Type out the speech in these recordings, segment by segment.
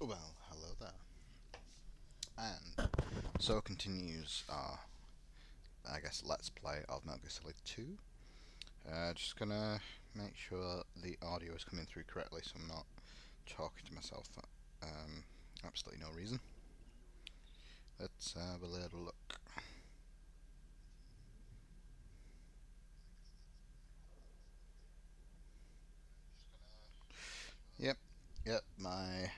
Well, hello there. And so continues our, let's play of Metal Gear Solid 2. Just gonna make sure the audio is coming through correctly so I'm not talking to myself for absolutely no reason. Let's have a little look. Yep, my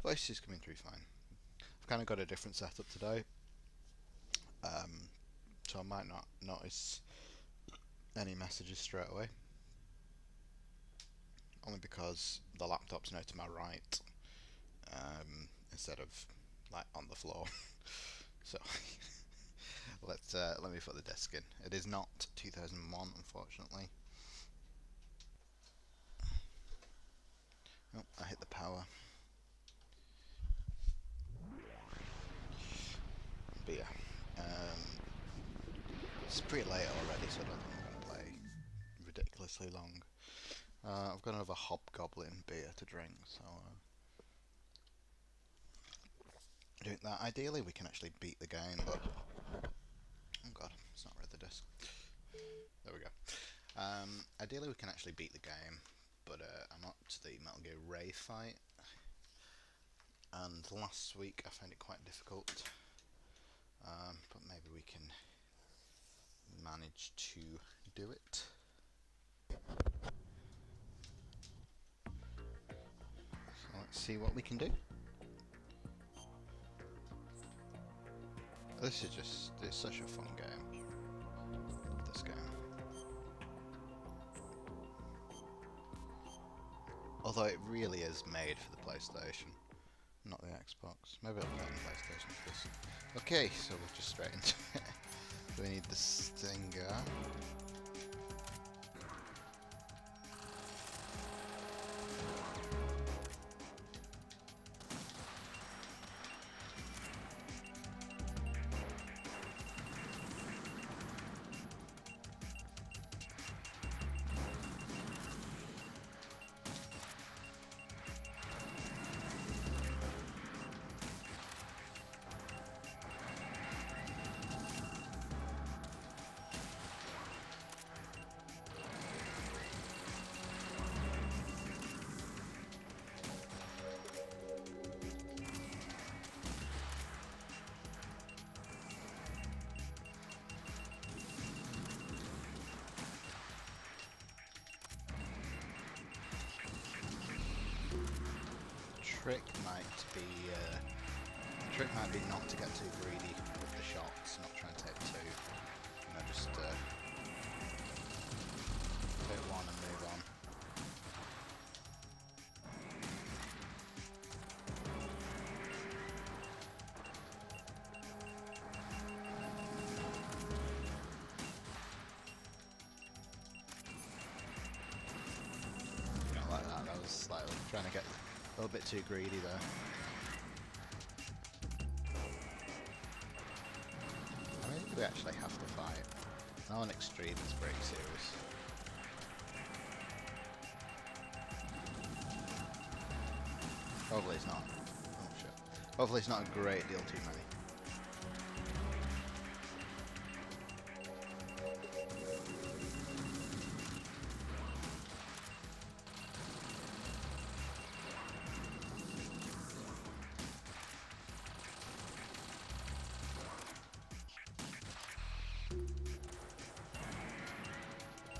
voice is coming through fine. I've kind of got a different setup today, so I might not notice any messages straight away. Only because the laptop's now to my right, instead of like on the floor. So let me put the disc in. It is not 2001, unfortunately. Oh, I hit the power. But yeah, it's pretty late already, so I don't think I'm going to play ridiculously long. I've got another hobgoblin beer to drink, so doing that. Ideally, we can actually beat the game, but oh god, it's not read the disc. There we go. Ideally, we can actually beat the game, but I'm up to the Metal Gear Ray fight, and last week I found it quite difficult. But maybe we can manage to do it. So let's see what we can do. This is it's such a fun game. Love this game. Although it really is made for the PlayStation, not the Xbox. Maybe I'll play on the PlayStation first. Okay, so we're just straight into it. We need the stinger. Trick might be not to get too greedy with the shots, not try and take two. You know, just hit one and move on. You know, like that. I was like trying to get a little bit too greedy there. We actually have to fight. Now on extreme it's pretty serious. Hopefully it's not. Oh shit. Hopefully it's not a great deal too many.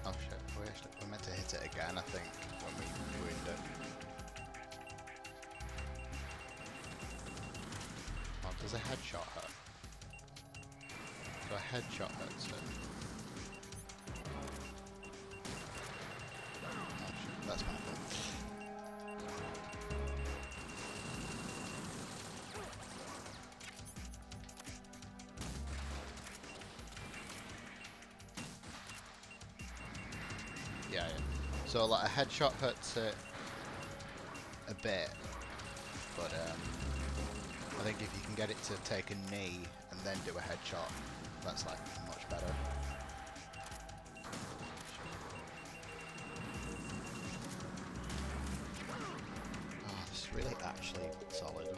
Oh shit, we're meant to hit it again, I think, when we ruined it. Oh, does a headshot hurt? So a headshot hurts it. Oh shit, that's my fault. Yeah. So like a headshot hurts it a bit, but I think if you can get it to take a knee and then do a headshot, that's like much better. Oh, this really actually solid.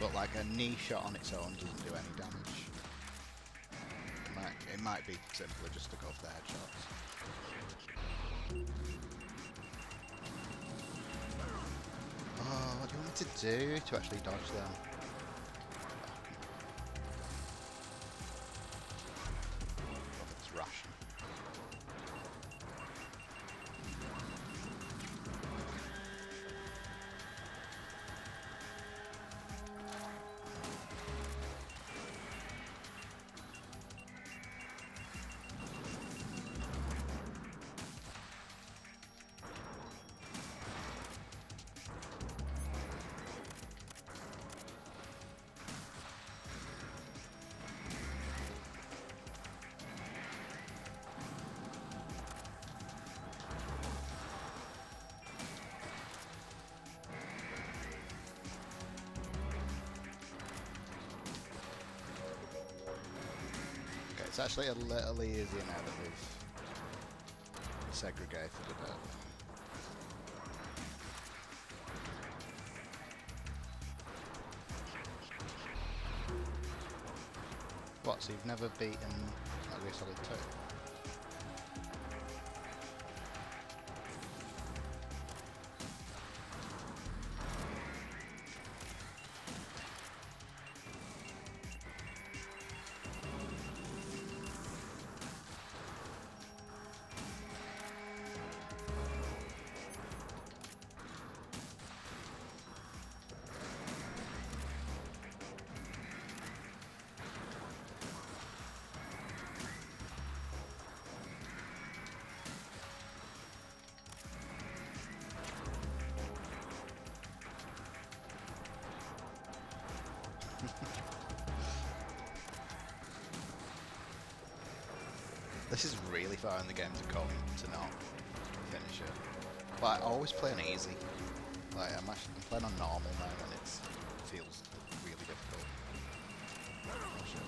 But like a knee shot on its own doesn't do any damage. It might be simpler just to go for the headshots. Oh, what do you want me to do to actually dodge them? It's rash. It's actually a little easier now that we've segregated a bit. What, so you've never beaten Metal Gear Solid 2? This is really far in the game to come to not finish it. But I always play on easy. Like I'm playing on normal now and it feels really difficult. Oh shit.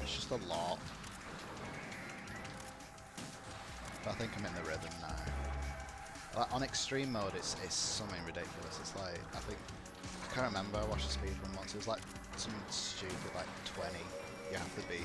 It's just a lot. But I think I'm in the rhythm now. Like on extreme mode, it's something ridiculous. It's like I can't remember. I watched a speedrun once. It was like some stupid like 20 you have to beat.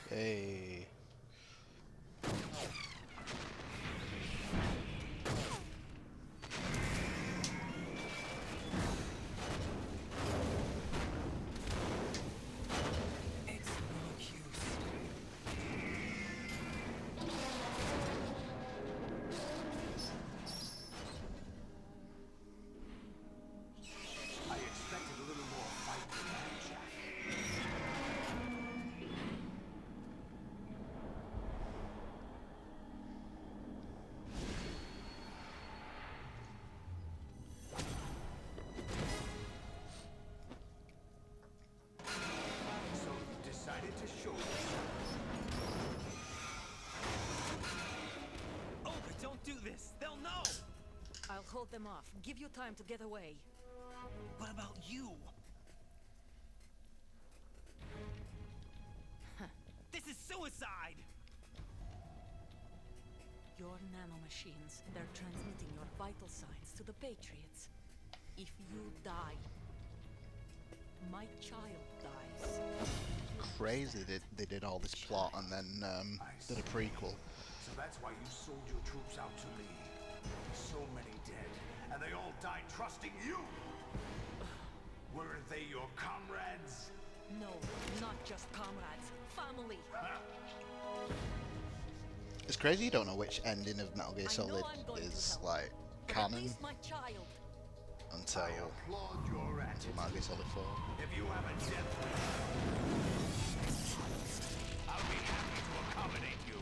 Hey. this. They'll know. I'll hold them off. Give you time to get away. What about you? This is suicide! Your nanomachines, they're transmitting your vital signs to the Patriots. If you die, my child dies. Crazy they did all this plot and then did a prequel. So that's why you sold your troops out to me. So many dead, and they all died trusting you! Weren't they your comrades? No, not just comrades. Family. It's crazy you don't know which ending of Metal Gear Solid is like canon My child. until I applaud your attitude. Metal Gear Solid 4. If you have a death wish, I'll be happy to accommodate you.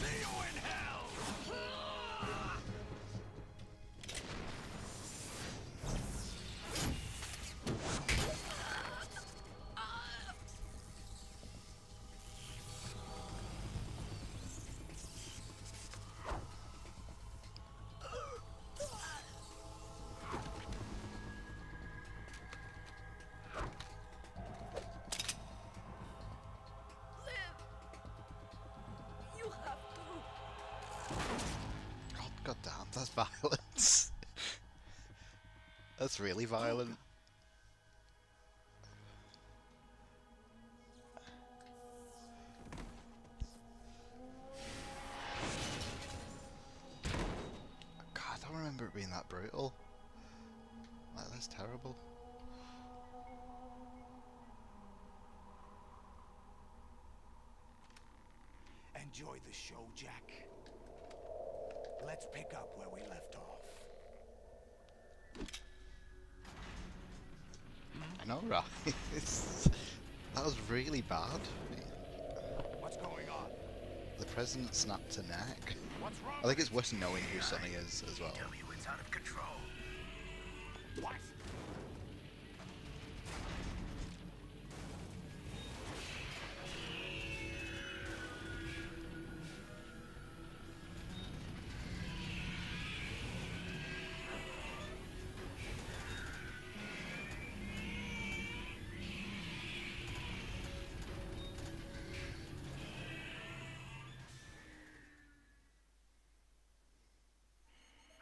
See you in hell! You have to. God damn, that's violence. That's really violent. God, I don't remember it being that brutal. Like, that's terrible. Enjoy the show, Jack. Let's pick up where we left off. I know, right? That was really bad. What's going on? The president snapped a neck. What's wrong? I think it's worth knowing who Sonny is as well. Tell you it's out of control. What?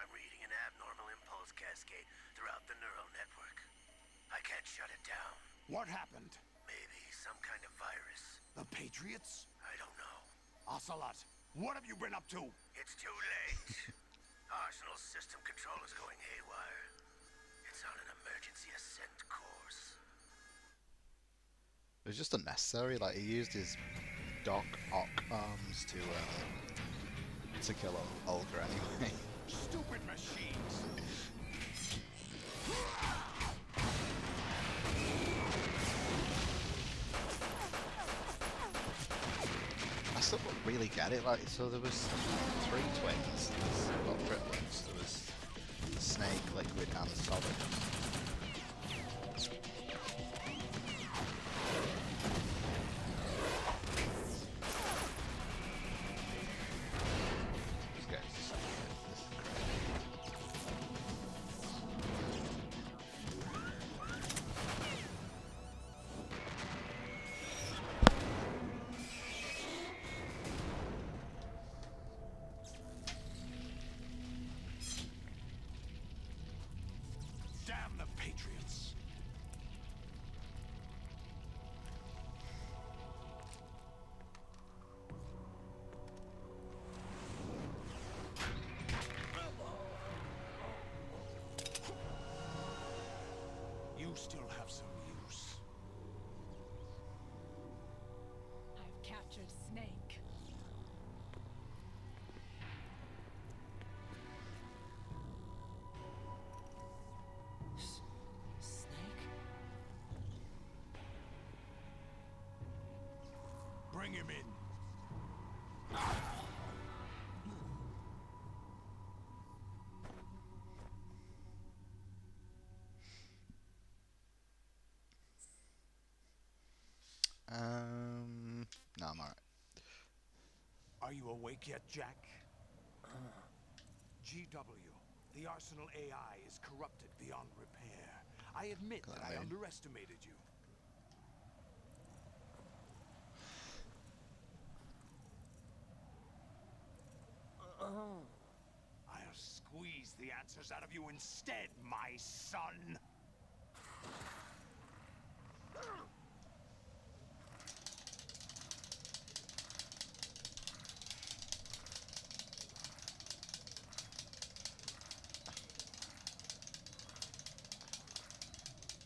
I'm reading an abnormal impulse cascade throughout the neural network. I can't shut it down. What happened? Maybe some kind of virus. The Patriots? I don't know. Ocelot, what have you been up to? It's too late. Arsenal system control is going haywire. It's on an emergency ascent course. It was just unnecessary. Like, he used his Doc Ock arms to kill Olga anyway. Stupid machines! I still don't really get it. Like, so there was 3 twins, well, triplets. There was Snake, Liquid, and Solid. These guys, this is Damn the Patriots! You still have some use. I've captured Snake. Snake? Bring him in. No, I'm alright. Are you awake yet, Jack? GW, the Arsenal AI is corrupted beyond repair. I admit that I underestimated you. I'll squeeze the answers out of you instead, my son.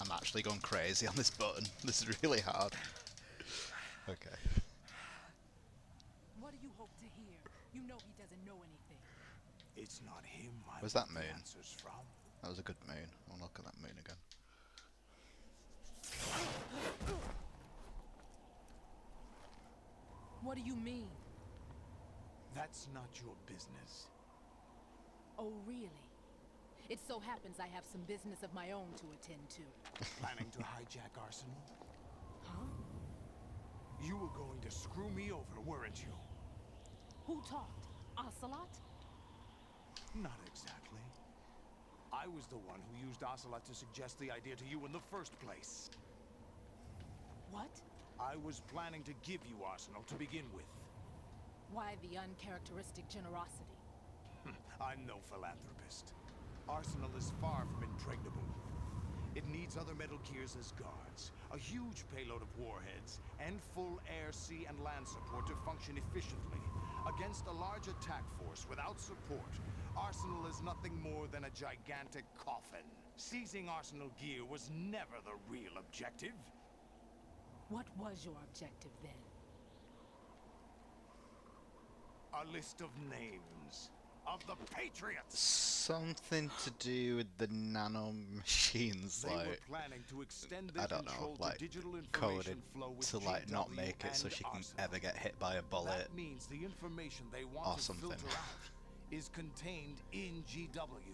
I'm actually going crazy on this button. This is really hard. Okay. What do you hope to hear? You know he doesn't know anything. It's not him I Where's want that the moon? answers from. That was a good moon. I'll look at that moon again. What do you mean? That's not your business. Oh, really? It so happens I have some business of my own to attend to. Planning to hijack Arsenal? Huh? You were going to screw me over, weren't you? Who talked? Ocelot? Not exactly. I was the one who used Ocelot to suggest the idea to you in the first place. What? I was planning to give you Arsenal to begin with. Why the uncharacteristic generosity? I'm no philanthropist. Arsenal is far from impregnable. It needs other Metal Gears as guards, a huge payload of warheads, and full air, sea, and land support to function efficiently. Against a large attack force without support, Arsenal is nothing more than a gigantic coffin. Seizing Arsenal gear was never the real objective. What was your objective then? A list of names of the Patriots. Something to do with the nano machines, They were like planning to extend their I don't know, control like to digital coded information flow with to like not GW make it so and she can Arsenal. ever get hit by a bullet. That means the information they want Or to something. filter out is contained in GW,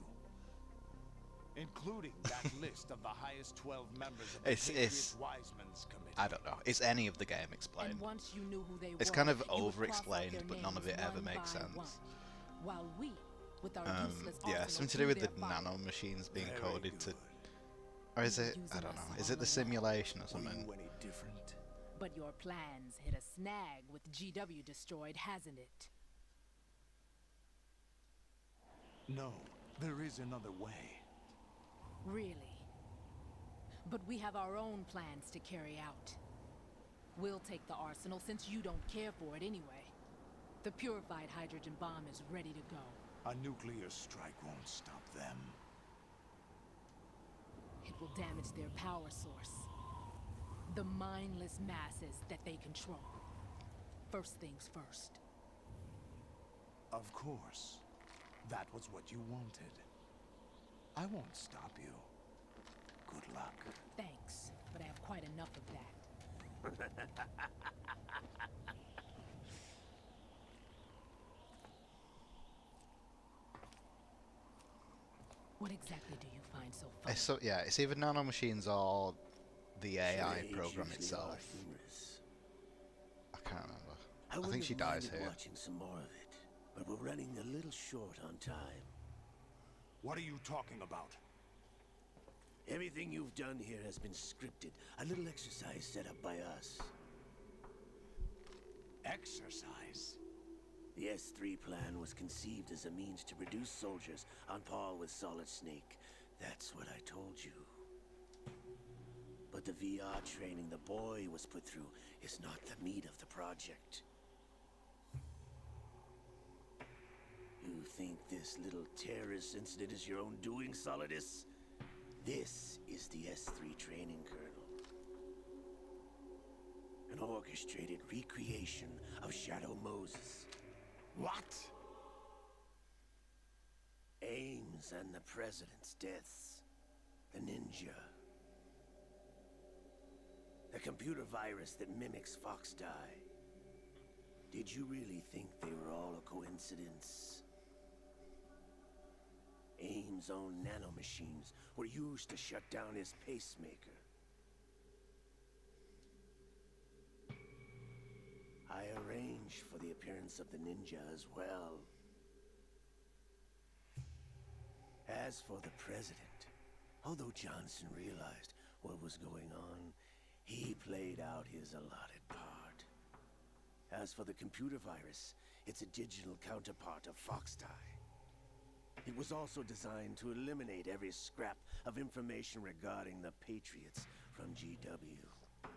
including that list of the highest 12 members of the It's- Patriots Wiseman's Committee. I don't know. Is any of the game explained? And once you knew who they It's were, kind of you would cross out over-explained, their but none of names it ever one makes by sense. one, while we, with our useless Yeah, arsenal, something to threw do with the their fire. nano machines being Very coded to, good. or is We were it? I using don't us know. Is all it the along. simulation or Were something? you any different? But your plans hit a snag with GW destroyed, hasn't it? No, there is another way. Really? But we have our own plans to carry out. We'll take the arsenal since you don't care for it anyway. The purified hydrogen bomb is ready to go. A nuclear strike won't stop them. It will damage their power source. The mindless masses that they control. First things first. Of course. That was what you wanted. I won't stop you. Good luck. Thanks, but I have quite enough of that. What exactly do you find so funny? It's so yeah. It's either nano machines or the AI Trades program usually itself. are humorous. I can't remember. I wouldn't think she have dies minded here. watching some more of it, but we're running a little short on time. What are you talking about? Everything you've done here has been scripted. A little exercise set up by us. Exercise? The S3 plan was conceived as a means to reduce soldiers on par with Solid Snake. That's what I told you. But the VR training the boy was put through is not the meat of the project. You think this little terrorist incident is your own doing, Solidus? This is the S3 training kernel. An orchestrated recreation of Shadow Moses. What? Ames and the President's deaths. The ninja. The computer virus that mimics Fox Die. Did you really think they were all a coincidence? Ames' own nanomachines were used to shut down his pacemaker. I arranged for the appearance of the ninja as well. As for the president, although Johnson realized what was going on, he played out his allotted part. As for the computer virus, it's a digital counterpart of Foxtie. It was also designed to eliminate every scrap of information regarding the Patriots from GW.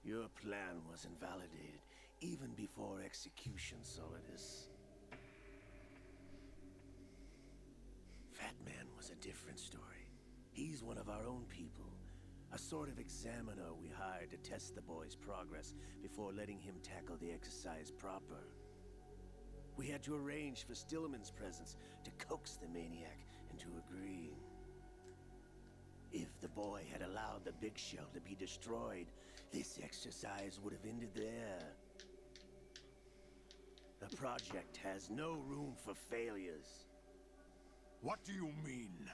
Your plan was invalidated even before execution, Solidus. Fat Man was a different story. He's one of our own people. A sort of examiner we hired to test the boy's progress before letting him tackle the exercise proper. We had to arrange for Stillman's presence to coax the maniac into agreeing. If the boy had allowed the big shell to be destroyed, this exercise would have ended there. The project has no room for failures. What do you mean?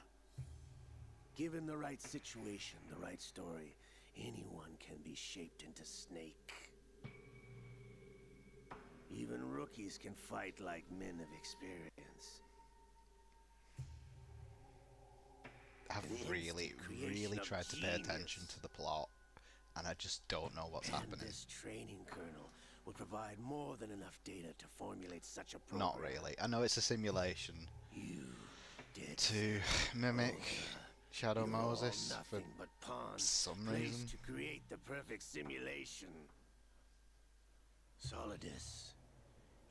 Given the right situation, the right story, anyone can be shaped into Snake. Even rookies can fight like men of experience. I've really tried to pay attention to the plot, and I just don't know what's happening. This training kernel would provide more than enough data to formulate such a program. Not really. I know it's a simulation You did to mimic Shadow You're all Moses for nothing but pawns some placed reason. to create the perfect simulation. Solidus,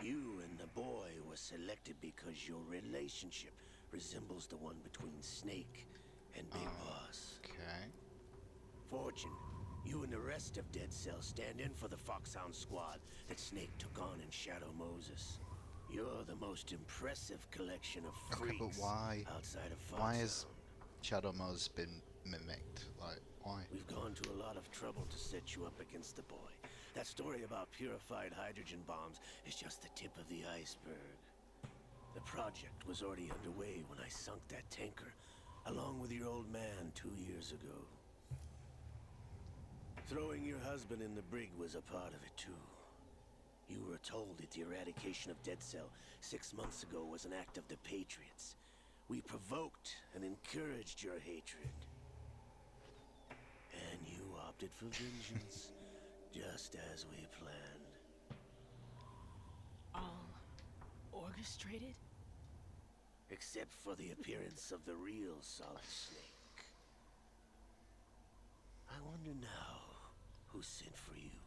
you and the boy were selected because your relationship resembles the one between Snake and Big Boss. Okay. Fortune, you and the rest of Dead Cell stand in for the Foxhound squad that Snake took on in Shadow Moses. You're the most impressive collection of Okay, freaks but why? outside of Foxhound. Why has Shadow Moses been mimicked? Like, why? We've gone to a lot of trouble to set you up against the boy. That story about purified hydrogen bombs is just the tip of the iceberg. The project was already underway when I sunk that tanker, along with your old man 2 years ago. Throwing your husband in the brig was a part of it too. You were told that the eradication of Dead Cell 6 months ago was an act of the Patriots. We provoked and encouraged your hatred. And you opted for vengeance, just as we planned. All orchestrated? Except for the appearance of the real Solid Snake. I wonder now who sent for you.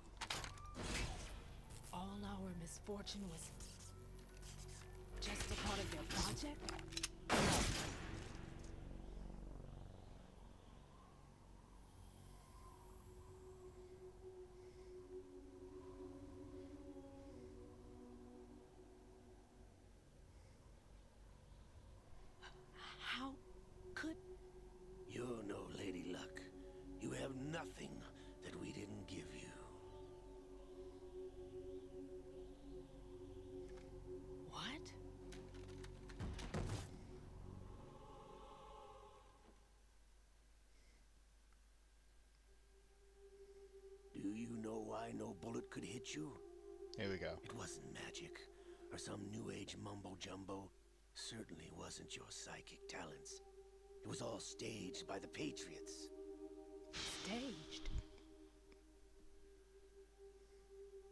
All our misfortune was just a part of their project? How could... You're no Lady Luck. You have nothing that we didn't give you. What? Do you know why no bullet could hit you? Here we go. It wasn't magic, or some new age mumbo-jumbo. Certainly wasn't your psychic talents. It was all staged by the Patriots. Staged?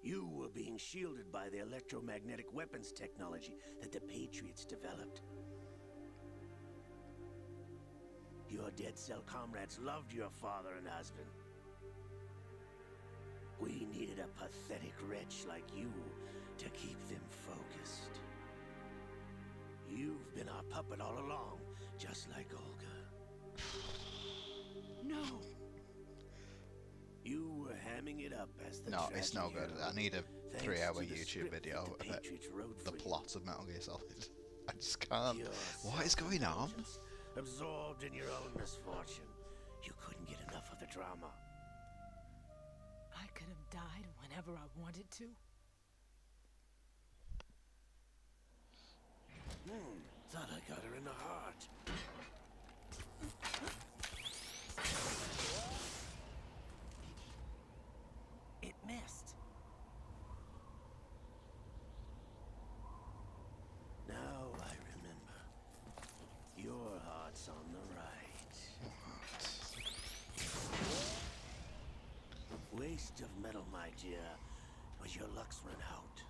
You were being shielded by the electromagnetic weapons technology that the Patriots developed. Your Dead Cell comrades loved your father and husband. We needed a pathetic wretch like you to keep them focused. You've been our puppet all along, just like Olga. No! You were hamming it up as the No, it's no tragedy good. I need a thanks 3-hour to the YouTube script video that the about Patriots wrote the for you. plot of Metal Gear Solid. I just can't. Pure What is going on? self-indulgence, absorbed in your own misfortune. You couldn't get enough of the drama. I could have died whenever I wanted to. Thought I got her in the heart. It missed. Now I remember. taste of metal, my dear, but your luck's run out.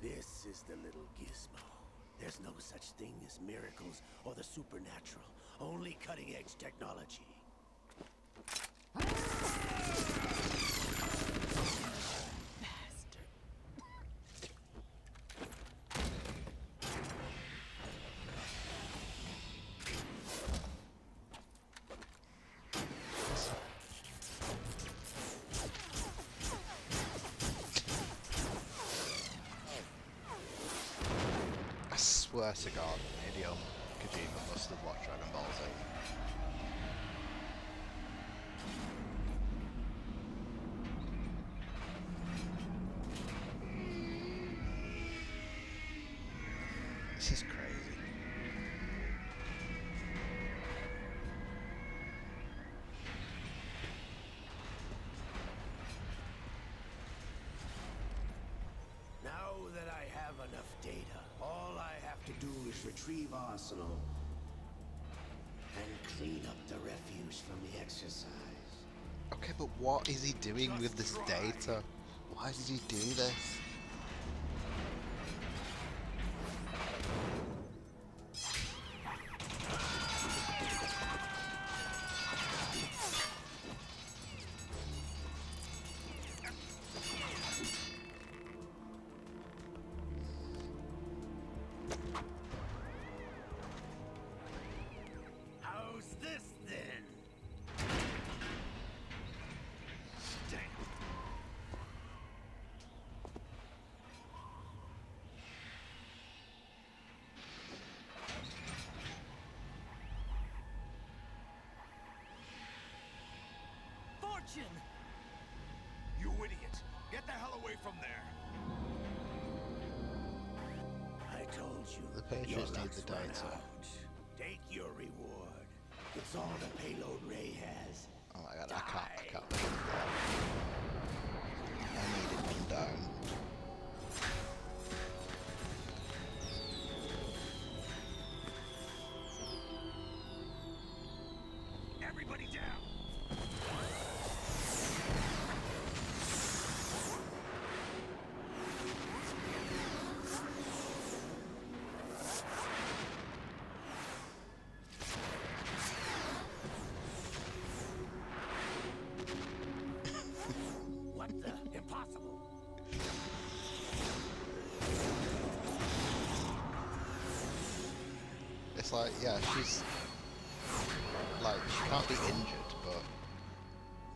This is the little gizmo. There's no such thing as miracles or the supernatural. Only cutting-edge technology. I swear to God, Hideo Kojima must have watched Dragon Ball Z. This is crazy. Now that I have enough data, all I have to do is retrieve Arsenal and clean up the refuse from the exercise. Okay, but what is he doing with this data? Why did he do this? How's this then? Damn. Fortune! You idiot! Get the hell away from there! I told you. The Patriots your need the luck's run data. out. Take your reward. It's all the payload Ray has. Oh my God, I can't believe that. I need it one down. Everybody down! What the? Impossible. It's like, yeah, she's like, she can't be injured, but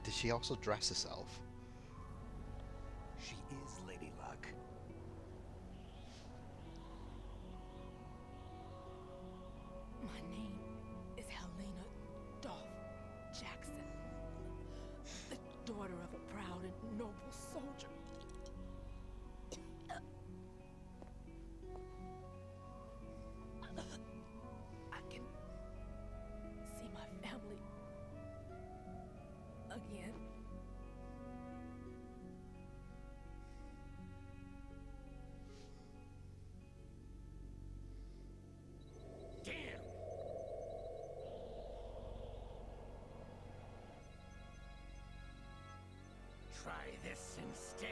did she also dress herself? She is Lady Luck. My name is Helena Dolph Jackson, the daughter of a proud and noble soldier. I can see my family again. Damn. Try this instead.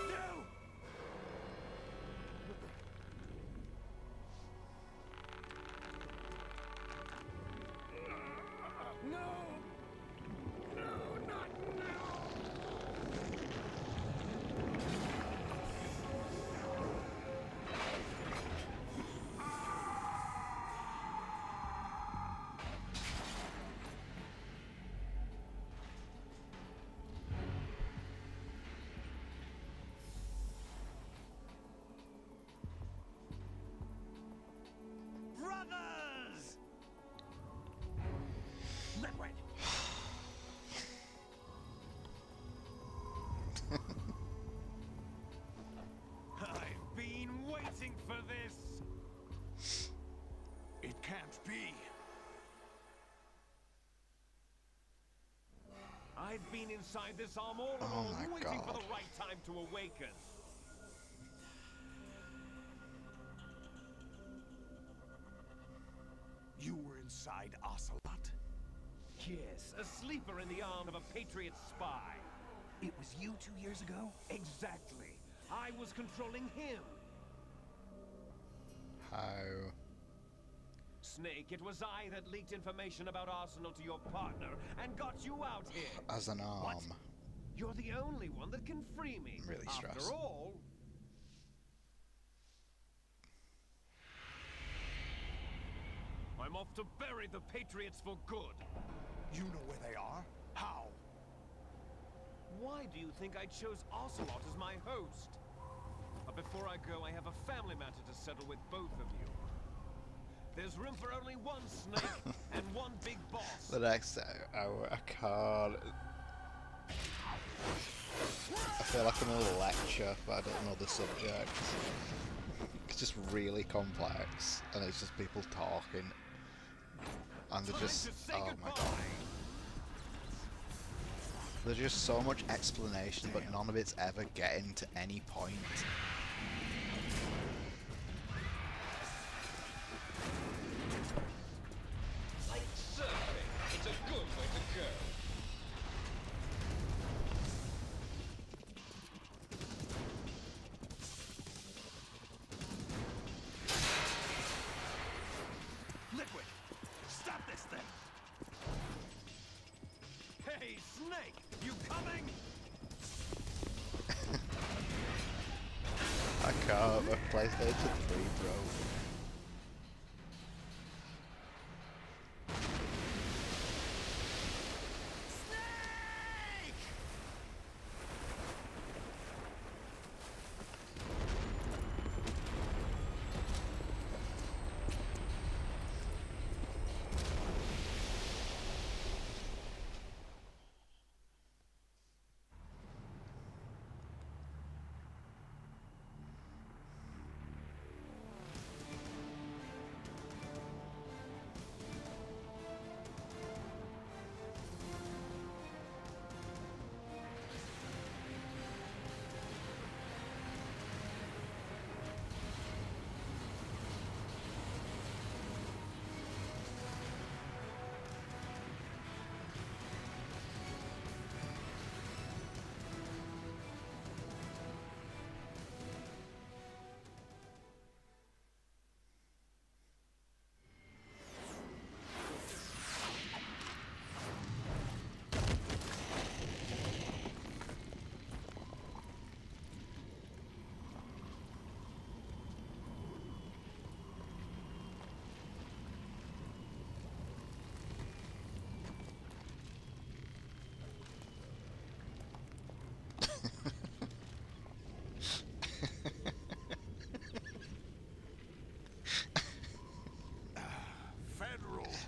No! No! No, not now! Brothers! Liquid! I've been waiting for this! It can't be. I've been inside this arm all Oh along, my waiting for God. the right time to awaken. alongside Ocelot? Yes, a sleeper in the arm of a Patriot spy. It was you 2 years ago? Exactly. I was controlling him. How? Snake, it was I that leaked information about Arsenal to your partner and got you out here. As an arm. What? You're the only one that can free me. I'm really After stressed. all... I'm off to bury the Patriots for good. You know where they are? How? Why do you think I chose Ocelot as my host? But before I go, I have a family matter to settle with both of you. There's room for only one Snake and one big boss. The next hour, I can't. I feel like I'm in a lecture, but I don't know the subject. It's just really complex, and it's just people talking. And they're just, oh my god. There's just so much explanation, but none of it's ever getting to any point. Like surfing, it's a good way to go. Liquid! Stop this thing! Hey, Snake, you coming? I can't, my PlayStation 3 broke.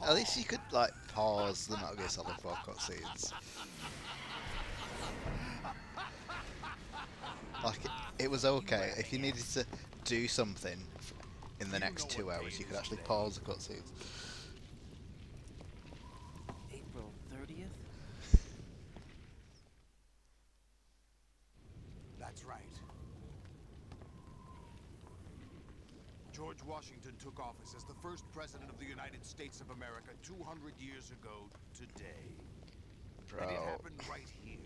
At least you could, like, pause the Metal Gear Solid 4 cutscenes. Like, it was okay. If you needed to do something in the next 2 hours, you could actually pause the cutscenes. April 30th? That's right. George Washington took office as the first president of the United States of America 200 years ago today. And it happened right here.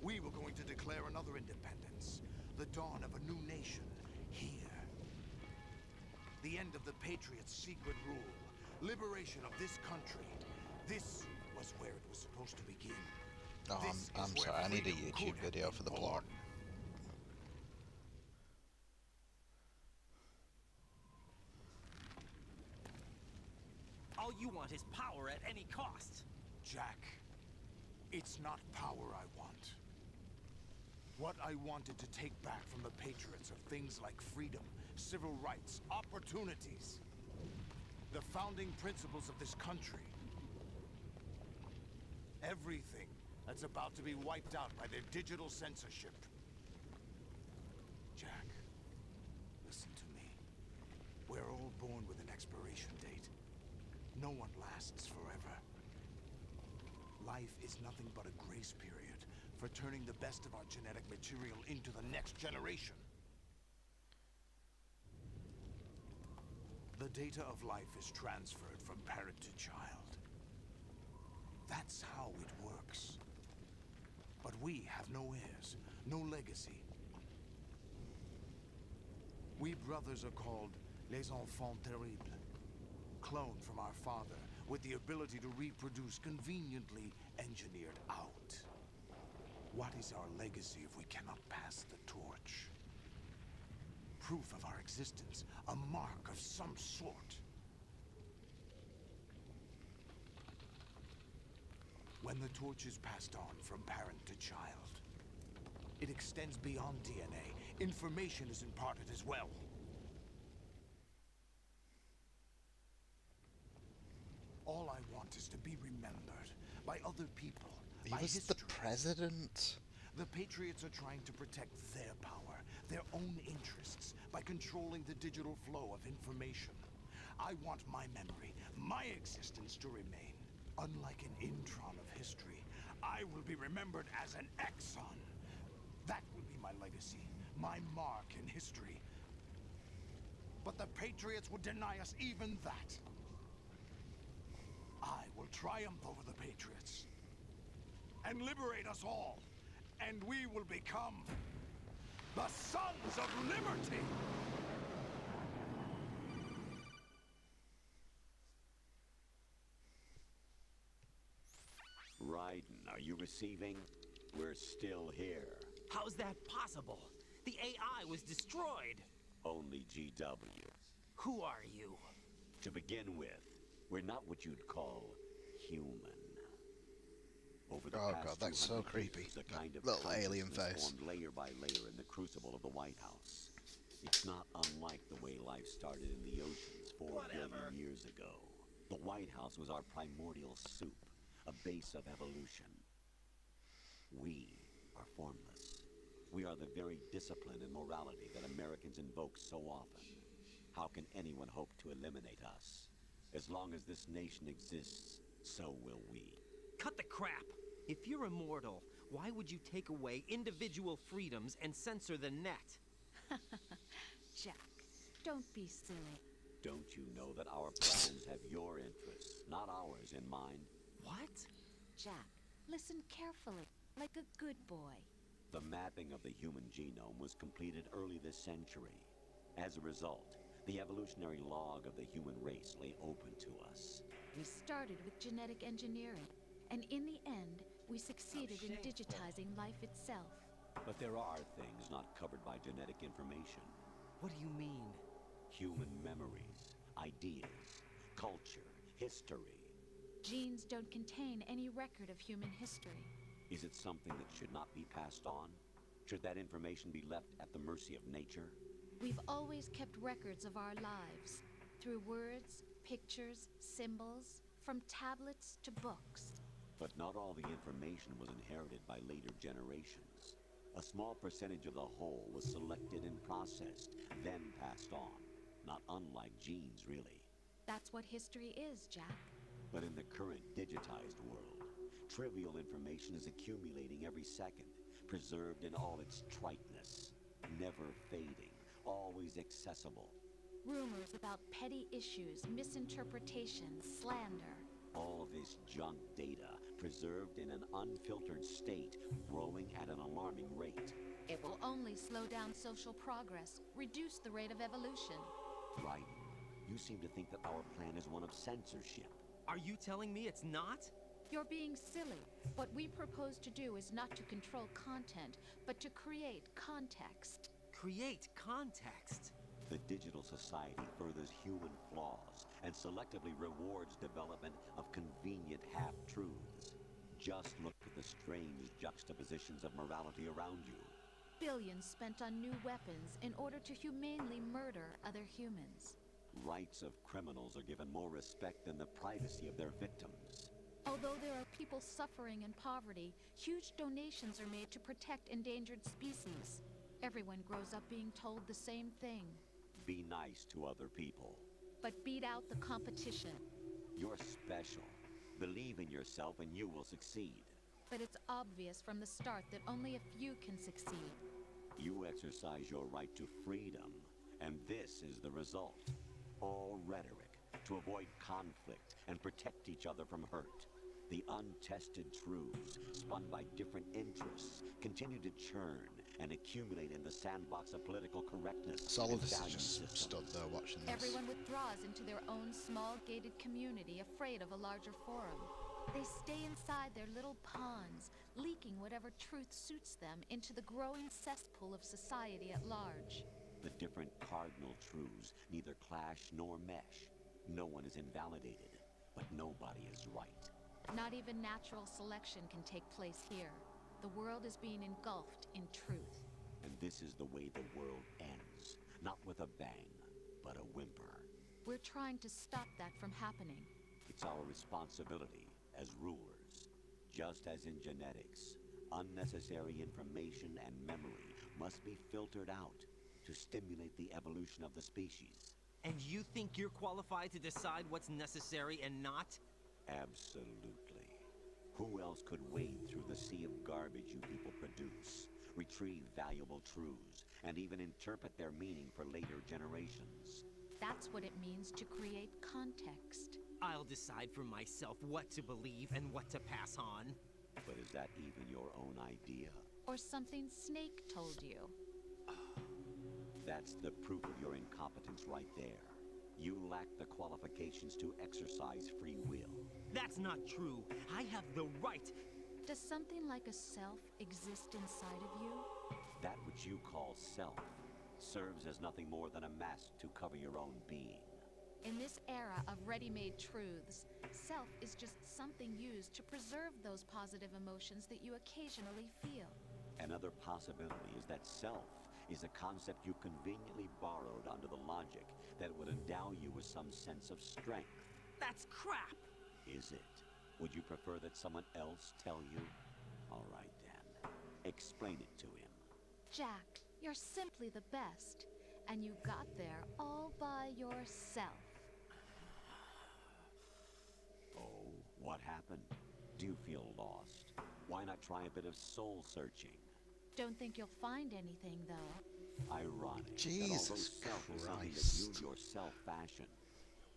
We were going to declare another independence, the dawn of a new nation here. The end of the Patriots' secret rule, liberation of this country. This was where it was supposed to begin. Oh, I'm sorry, I need a YouTube video for the plot. All you want is power at any cost. Jack, it's not power I want. What I wanted to take back from the Patriots are things like freedom, civil rights, opportunities. The founding principles of this country. Everything that's about to be wiped out by their digital censorship. Jack, listen to me. We're all born with an expiration date. No one lasts forever. Life is nothing but a grace period for turning the best of our genetic material into the next generation. The The data of life is transferred from parent to child. That's how it works. But we have no heirs, no legacy. We brothers are called les enfants terribles, cloned from our father, with the ability to reproduce conveniently engineered out. What is our legacy if we cannot pass the torch? Proof of our existence, a mark of some sort. When the torch is passed on from parent to child, it extends beyond DNA. Information is imparted as well. All I want is to be remembered by other people, He by was history. the president. The Patriots are trying to protect their power, their own interests, by controlling the digital flow of information. I want my memory, my existence to remain. Unlike an intron of history, I will be remembered as an exon. That will be my legacy, my mark in history. But the Patriots would deny us even that. I will triumph over the Patriots and liberate us all, and we will become the Sons of Liberty! Raiden, are you receiving? We're still here. How's that possible? The AI was destroyed. Only GW. Who are you? To begin with, we're not what you'd call human. Over the Oh past god, that's so 200 creepy. years, the kind of Little alien consciousness face. formed layer by layer in the crucible of the White House. It's not unlike the way life started in the oceans 4 billion years ago. The White House was our primordial soup, a base of evolution. We are formless. We are the very discipline and morality that Americans invoke so often. How can anyone hope to eliminate us? As long as this nation exists, so will we. Cut the crap. If you're immortal, why would you take away individual freedoms and censor the net? Jack, don't be silly. Don't you know that our plans have your interests, not ours, in mind? What? Jack, listen carefully, like a good boy. The mapping of the human genome was completed early this century. As a result, the evolutionary log of the human race lay open to us. We started with genetic engineering, and in the end, we succeeded in digitizing life itself. But there are things not covered by genetic information. What do you mean? Human memories, ideas, culture, history. Genes don't contain any record of human history. Is it something that should not be passed on? Should that information be left at the mercy of nature? We've always kept records of our lives, through words, pictures, symbols, from tablets to books. But not all the information was inherited by later generations. A small percentage of the whole was selected and processed, then passed on. Not unlike genes, really. That's what history is, Jack. But in the current digitized world, trivial information is accumulating every second, preserved in all its triteness, never fading, always accessible. Rumors about petty issues, misinterpretations, slander. All this junk data, preserved in an unfiltered state, growing at an alarming rate. It will only slow down social progress, reduce the rate of evolution. Right. You seem to think that our plan is one of censorship. Are you telling me it's not? You're being silly. What we propose to do is not to control content, but to create context. Create context. The digital society furthers human flaws and selectively rewards development of convenient half-truths. Just look at the strange juxtapositions of morality around you. Billions spent on new weapons in order to humanely murder other humans. Rights of criminals are given more respect than the privacy of their victims. Although there are people suffering in poverty, huge donations are made to protect endangered species. Everyone grows up being told the same thing. Be nice to other people. But beat out the competition. You're special. Believe in yourself and you will succeed. But it's obvious from the start that only a few can succeed. You exercise your right to freedom, and this is the result. All rhetoric to avoid conflict and protect each other from hurt. The untested truths, spun by different interests, continue to churn and accumulate in the sandbox of political correctness So all and of this is value just systems. stood there watching this. Everyone withdraws into their own small gated community, afraid of a larger forum. They stay inside their little ponds, leaking whatever truth suits them into the growing cesspool of society at large. The different cardinal truths neither clash nor mesh. No one is invalidated, but nobody is right. Not even natural selection can take place here. The world is being engulfed in truth. And this is the way the world ends. Not with a bang, but a whimper. We're trying to stop that from happening. It's our responsibility as rulers. Just as in genetics, unnecessary information and memory must be filtered out to stimulate the evolution of the species. And you think you're qualified to decide what's necessary and not? Absolutely. Who else could wade through the sea of garbage you people produce, retrieve valuable truths, and even interpret their meaning for later generations? That's what it means to create context. I'll decide for myself what to believe and what to pass on. But is that even your own idea? Or something Snake told you. That's the proof of your incompetence right there. You lack the qualifications to exercise free will. That's not true. I have the right. Does something like a self exist inside of you? That which you call self serves as nothing more than a mask to cover your own being. In this era of ready-made truths, self is just something used to preserve those positive emotions that you occasionally feel. Another possibility is that self is a concept you conveniently borrowed under the logic that would endow you with some sense of strength. That's crap! Is it? Would you prefer that someone else tell you? All right then. Explain it to him. Jack, you're simply the best. And you got there all by yourself. Oh, what happened? Do you feel lost? Why not try a bit of soul searching? Don't think you'll find anything, though. Ironic Jesus that although self is something that Christ. you yourself fashion,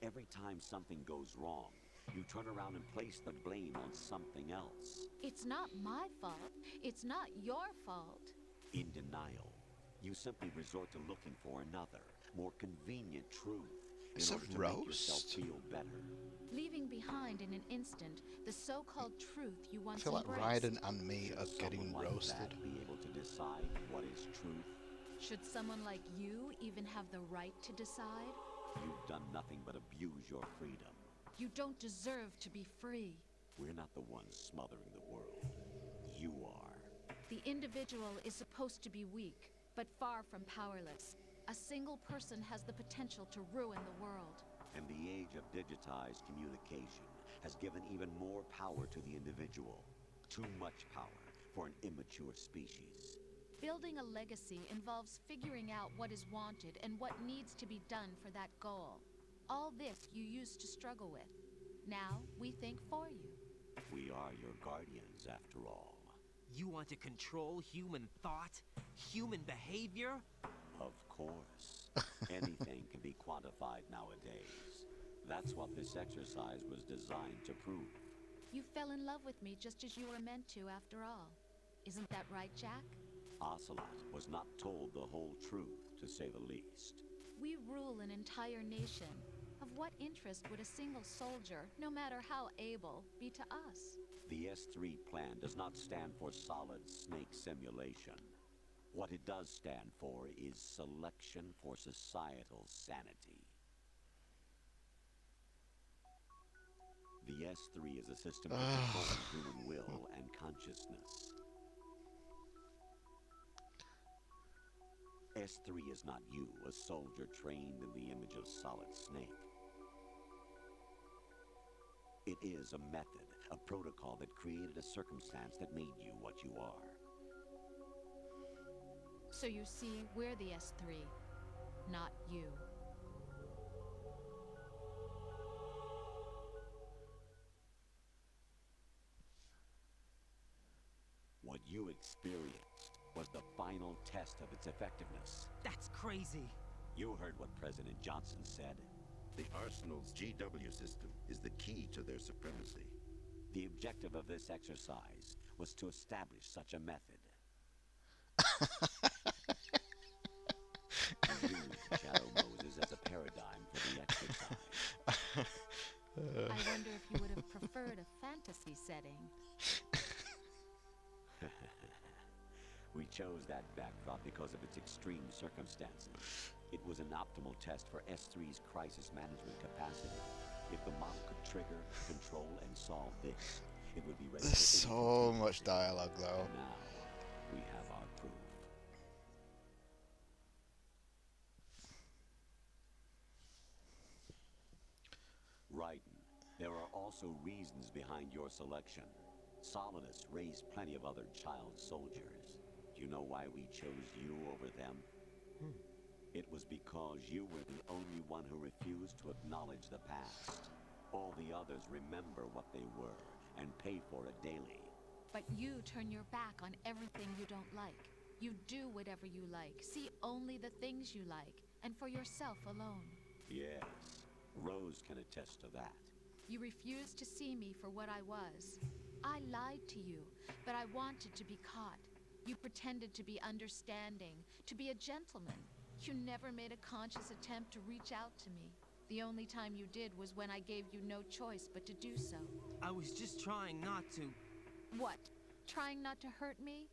every time something goes wrong, you turn around and place the blame on something else. It's not my fault. It's not your fault. In denial, you simply resort to looking for another, more convenient truth in It's a order to make yourself roast. feel better. Leaving behind in an instant the so-called truth you I once feel like embraced. Raiden and me are Should getting someone like roasted. that be able to decide what is truth? Should someone like you even have the right to decide? You've done nothing but abuse your freedom. You don't deserve to be free. We're not the ones smothering the world. You are. The individual is supposed to be weak, but far from powerless. A single person has the potential to ruin the world. And the age of digitized communication has given even more power to the individual. Too much power for an immature species. Building a legacy involves figuring out what is wanted and what needs to be done for that goal. All this you used to struggle with. Now, we think for you. We are your guardians, after all. You want to control human thought? Human behavior? Of course. Anything can be quantified nowadays. That's what this exercise was designed to prove. You fell in love with me just as you were meant to, after all. Isn't that right, Jack? Ocelot was not told the whole truth, to say the least. We rule an entire nation. Of what interest would a single soldier, no matter how able, be to us? The S3 plan does not stand for solid snake simulation. What it does stand for is selection for societal sanity. The S3 is a system of controlling human will and consciousness. S3 is not you, a soldier trained in the image of Solid Snake. It is a method, a protocol that created a circumstance that made you what you are. So you see, we're the S3, not you. What you experienced was the final test of its effectiveness. That's crazy. You heard what President Johnson said. The Arsenal's GW system is the key to their supremacy. The objective of this exercise was to establish such a method. We used Shadow Moses as a paradigm for the exercise. I wonder if you would have preferred a fantasy setting. We chose that backdrop because of its extreme circumstances. It was an optimal test for S3's crisis management capacity. If the model could trigger, control, and solve this, it would be ready. There's so much dialogue, though. Now, we have our proof. Raiden, there are also reasons behind your selection. Solidus raised plenty of other child soldiers. Do you know why we chose you over them? It was because you were the only one who refused to acknowledge the past. All the others remember what they were and pay for it daily. But you turn your back on everything you don't like. You do whatever you like, see only the things you like, and for yourself alone. Yes, Rose can attest to that. You refused to see me for what I was. I lied to you, but I wanted to be caught. You pretended to be understanding, to be a gentleman. You never made a conscious attempt to reach out to me. The only time you did was when I gave you no choice but to do so. I was just trying not to. What? Trying not to hurt me?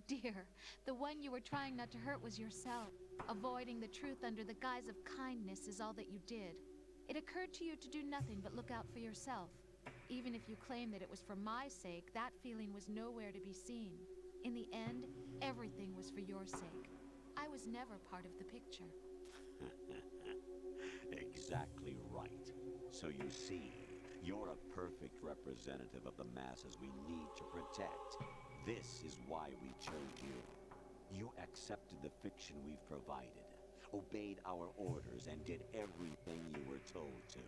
Dear, the one you were trying not to hurt was yourself. Avoiding the truth under the guise of kindness is all that you did. It occurred to you to do nothing but look out for yourself. Even if you claim that it was for my sake, that feeling was nowhere to be seen. In the end, everything was for your sake. I was never part of the picture. Exactly right. So you see, you're a perfect representative of the masses we need to protect. This is why we chose you. You accepted the fiction we've provided, obeyed our orders, and did everything you were told to.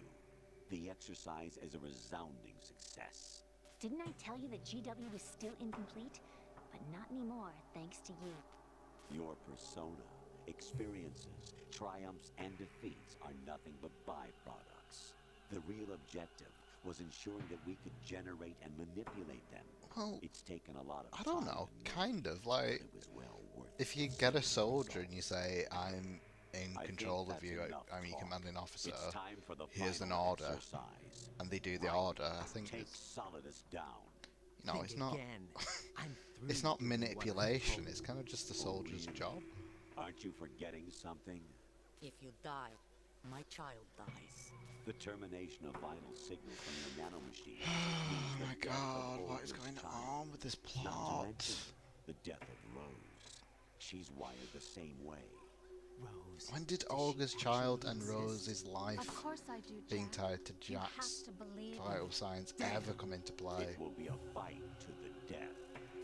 The exercise is a resounding success. Didn't I tell you that GW was still incomplete? But not anymore, thanks to you. Your persona, experiences, triumphs, and defeats are nothing but byproducts. The real objective was ensuring that we could generate and manipulate them. Well, it's taken a lot of I don't know, kind of, like, if you get a soldier and you say, I'm in control of you, I'm your commanding officer, here's an order, and they do the order, I think it's, Solidus down. no, it's not, it's not manipulation, it's kind of just the soldier's job. Aren't you forgetting something? If you die, my child dies. The termination of vital signals from your nanomachine. Oh my god, what is going on with this plot? Not to mention the death of Rose. She's wired the same way. Rose. When did Olga's child and Rose's life Of course I do, being Jack. tied to You have Jack's to believe vital me. signs ever come into play? It will be a fight to the death.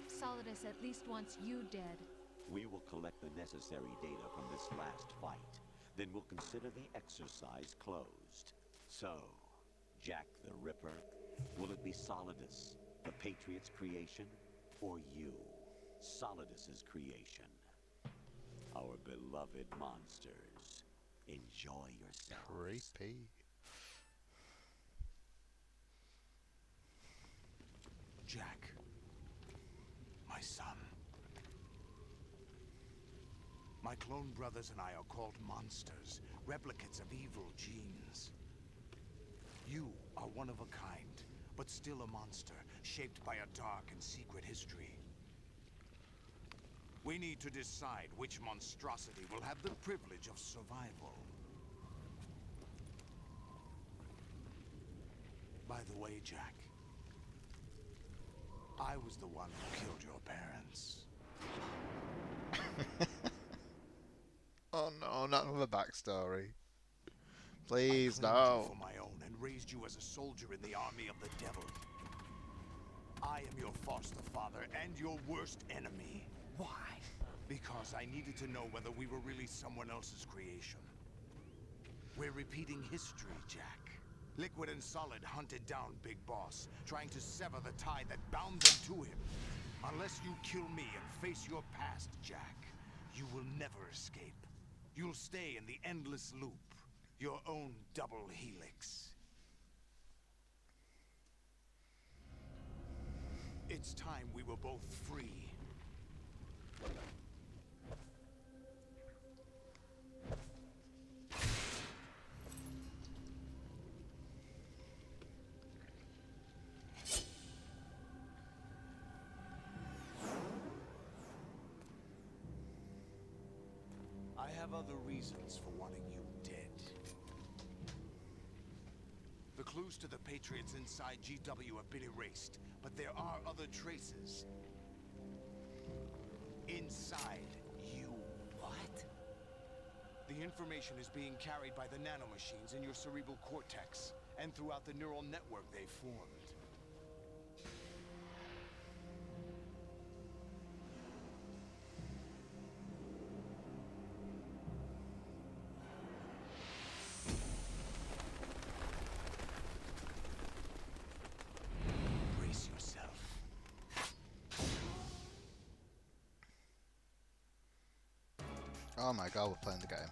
Solidus at least wants you dead. We will collect the necessary data from this last fight. Then we'll consider the exercise closed. So, Jack the Ripper, will it be Solidus, the Patriot's creation, or you, Solidus's creation? Our beloved monsters, enjoy yourselves. Creepy. Jack, my son. My clone brothers and I are called monsters, replicates of evil genes. You are one of a kind, but still a monster, shaped by a dark and secret history. We need to decide which monstrosity will have the privilege of survival. By the way, Jack, I was the one who killed your parents. Oh no, not another backstory. Please, I claimed no. you for my own and raised you as a soldier in the army of the devil. I am your foster father and your worst enemy. Why? Because I needed to know whether we were really someone else's creation. We're repeating history, Jack. Liquid and Solid hunted down Big Boss, trying to sever the tie that bound them to him. Unless you kill me and face your past, Jack, you will never escape. You'll stay in the endless loop. Your own double helix. It's time we were both free. I have other reasons for wanting you dead. The clues to the Patriots inside GW have been erased, but there are other traces. Inside you. What? The information is being carried by the nanomachines in your cerebral cortex, and throughout the neural network they formed. Brace yourself. Oh my god, we're playing the game.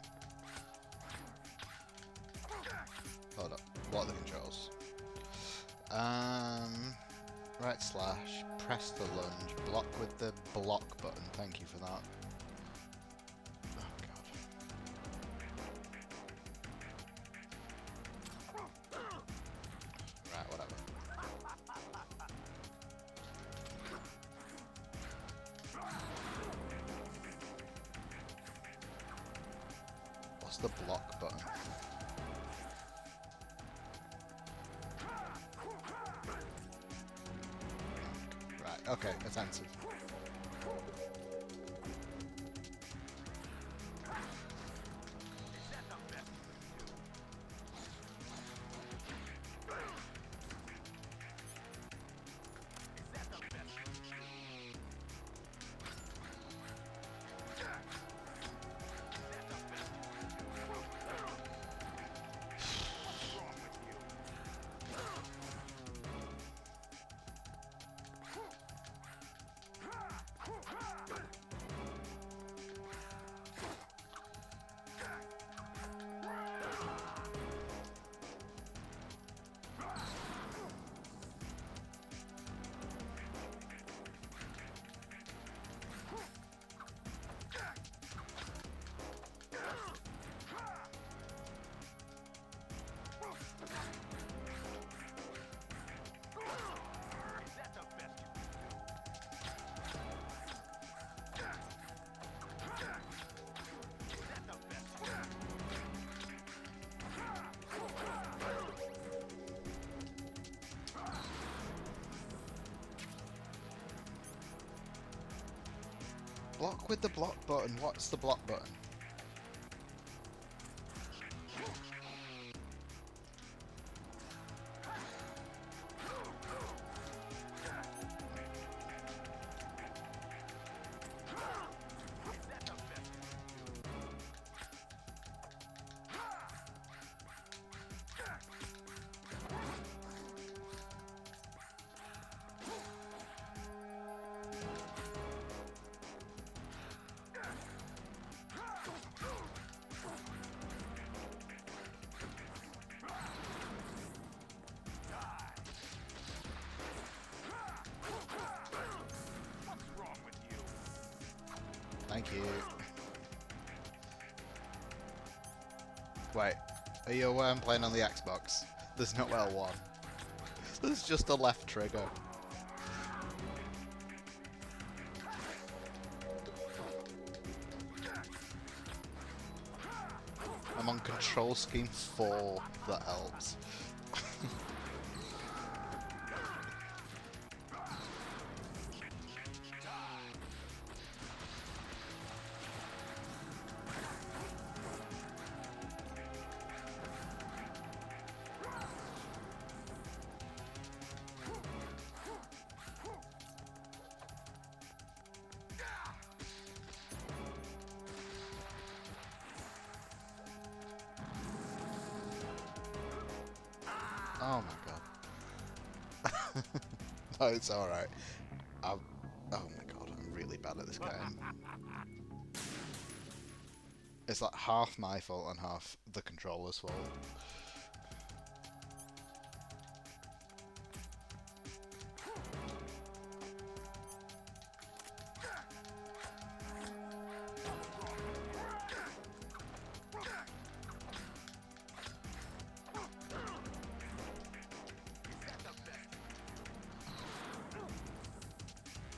Hold up. What are the controls? Right slash, press the lunge, block with the block button. Thank you for that. Oh god. Right, whatever. What's the block button? Right, okay, attentive. Block with the block button. What's the block button? Thank you. Wait, are you aware I'm playing on the Xbox? There's no L1. There's just a left trigger. I'm on control scheme 4, if that helps. Oh my god. No, it's alright. Oh my god, I'm really bad at this game. it's like half my fault and half the controller's fault.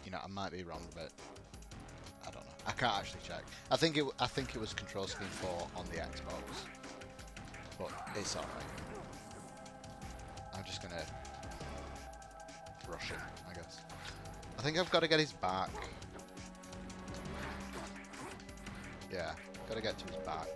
You know, I might be wrong, but I don't know. I can't actually check. I think it was Control Scheme 4 on the Xbox, but it's alright. I'm just gonna rush him, I guess. I think I've got to get his back. Yeah, got to get to his back.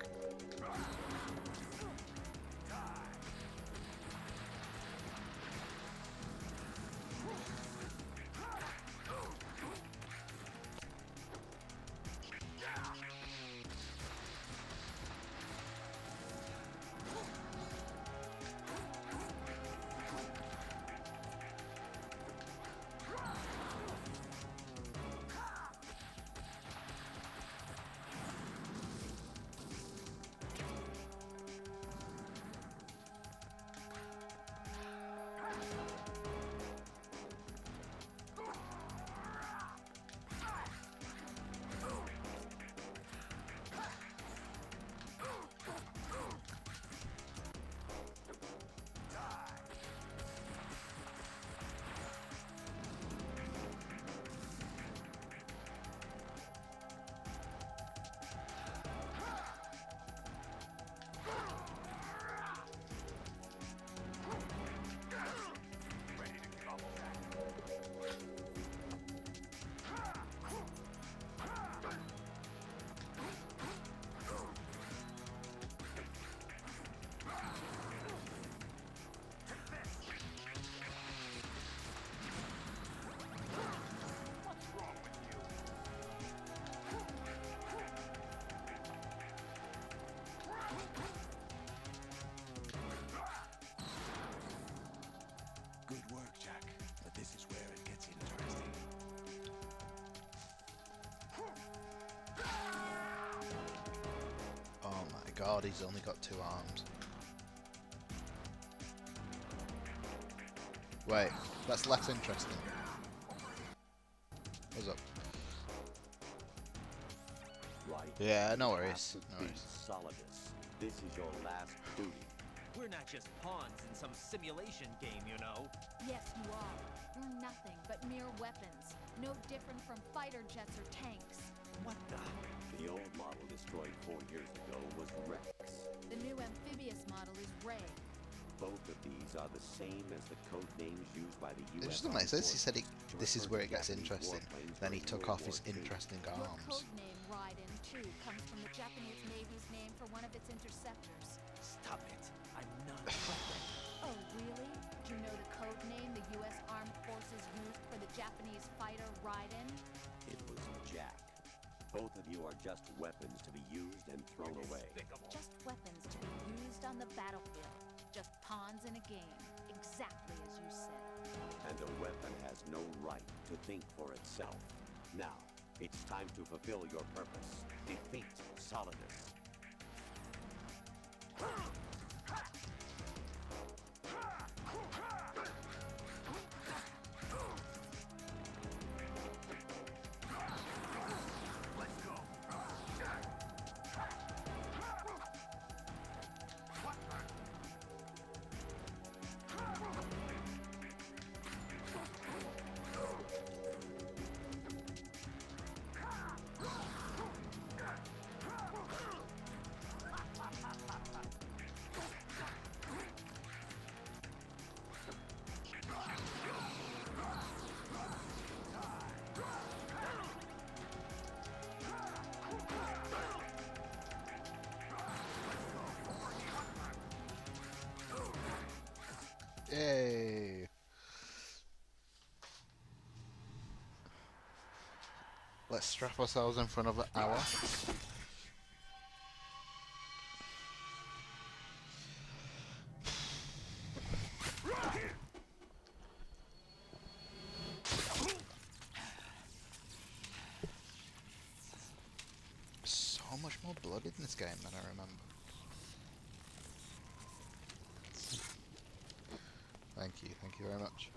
Good work, Jack. But this is where it gets interesting. Oh my god, he's only got 2 arms. Wait, that's less interesting. What's up? Right. Yeah, no You worries. have to No be worries. Solidus. This is your last duty. We're not just pawns in some simulation game, you know. Yes, you are. You're nothing but mere weapons. No different from fighter jets or tanks. What the? The old model destroyed 4 years ago was Rex. The new amphibious model is Ray. Both of these are the same as the code names used by the It U.S. just doesn't make sense. He said to this is refer where to it gets Japanese interesting. warplanes Then he during took World off his War II. interesting Your arms. codename Raiden, too, comes from the Japanese Navy's name for one of its interceptors. Stop it. I'm not. Oh, really? Do you know the code name the U.S. Armed Forces used for the Japanese fighter Raiden? It was Jack. Both of you are just weapons to be used and thrown away. Just weapons to be used on the battlefield. Just pawns in a game. Exactly as you said. And a weapon has no right to think for itself. Now, it's time to fulfill your purpose. Defeat Solidus. Yay! Let's strap ourselves in for another hour. So much more blood. blood in this game than I remember. Thank you very much.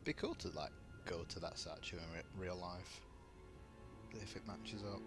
Be cool to like go to that statue in real life if it matches up.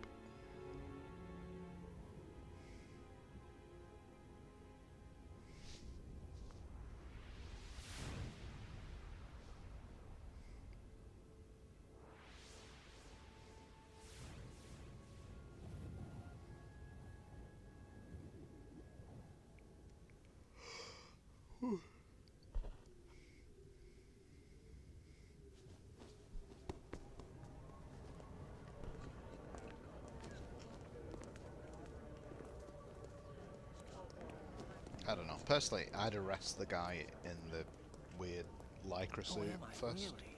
I don't know. Personally, I'd arrest the guy in the weird lycra suit first. Really?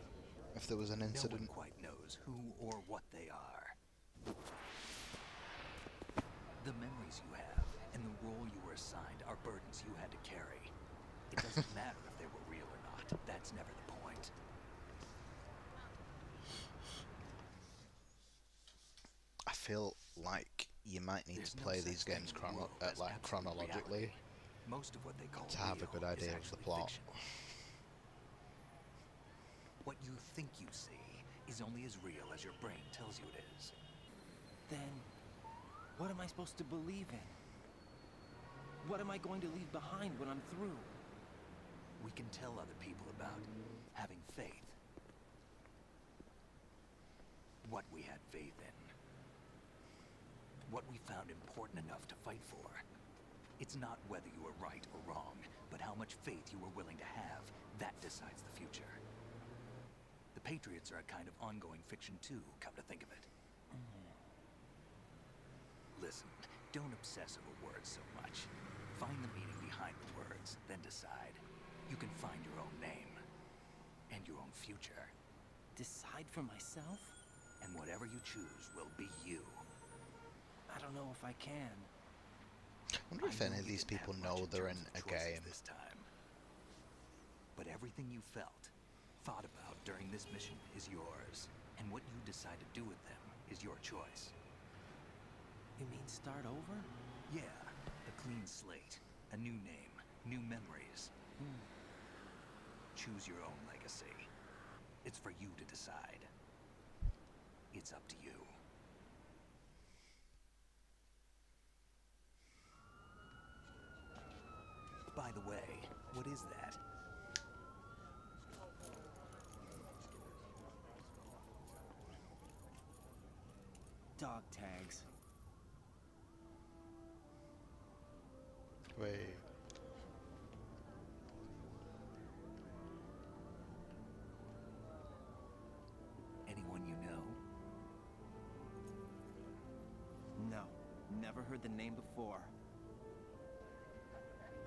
If there was an incident. No one quite knows who or what they are. The memories you have and the role you were assigned are burdens you had to carry. It doesn't matter if they were real or not. That's never the point. I feel like you might need to play these games chronologically Most of what they call to have a good idea of the plot. Fictional. What you think you see is only as real as your brain tells you it is. Then, what am I supposed to believe in? What am I going to leave behind when I'm through? We can tell other people about having faith. What we had faith in. What we found important enough to fight for. It's not whether you were right or wrong, but how much faith you were willing to have. That decides the future. The Patriots are a kind of ongoing fiction too, come to think of it. Listen, don't obsess over words so much. Find the meaning behind the words, then decide. You can find your own name. And your own future. Decide for myself? And whatever you choose will be you. I don't know if I can. I wonder if any of these people know they're in a game. This time. But everything you felt, thought about during this mission is yours. And what you decide to do with them is your choice. You mean start over? Yeah, a clean slate, a new name, new memories. Choose your own legacy. It's for you to decide. It's up to you. By the way, what is that? Dog tags. Wait. Anyone you know? No, never heard the name before.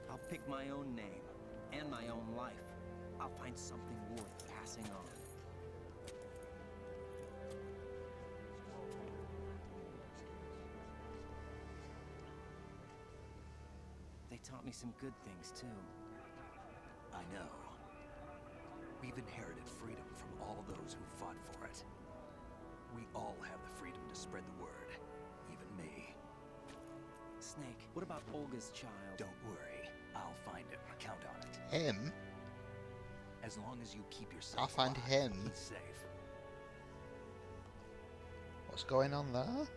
I'll pick my own name and my own life. I'll find something worth passing on. taught me some good things, too. I know. We've inherited freedom from all those who fought for it. We all have the freedom to spread the word. Even me. Snake, what about Olga's child? Don't worry. I'll find him. Count on it. Him? As long as you keep yourself I'll find alive, him. he's safe. What's going on there?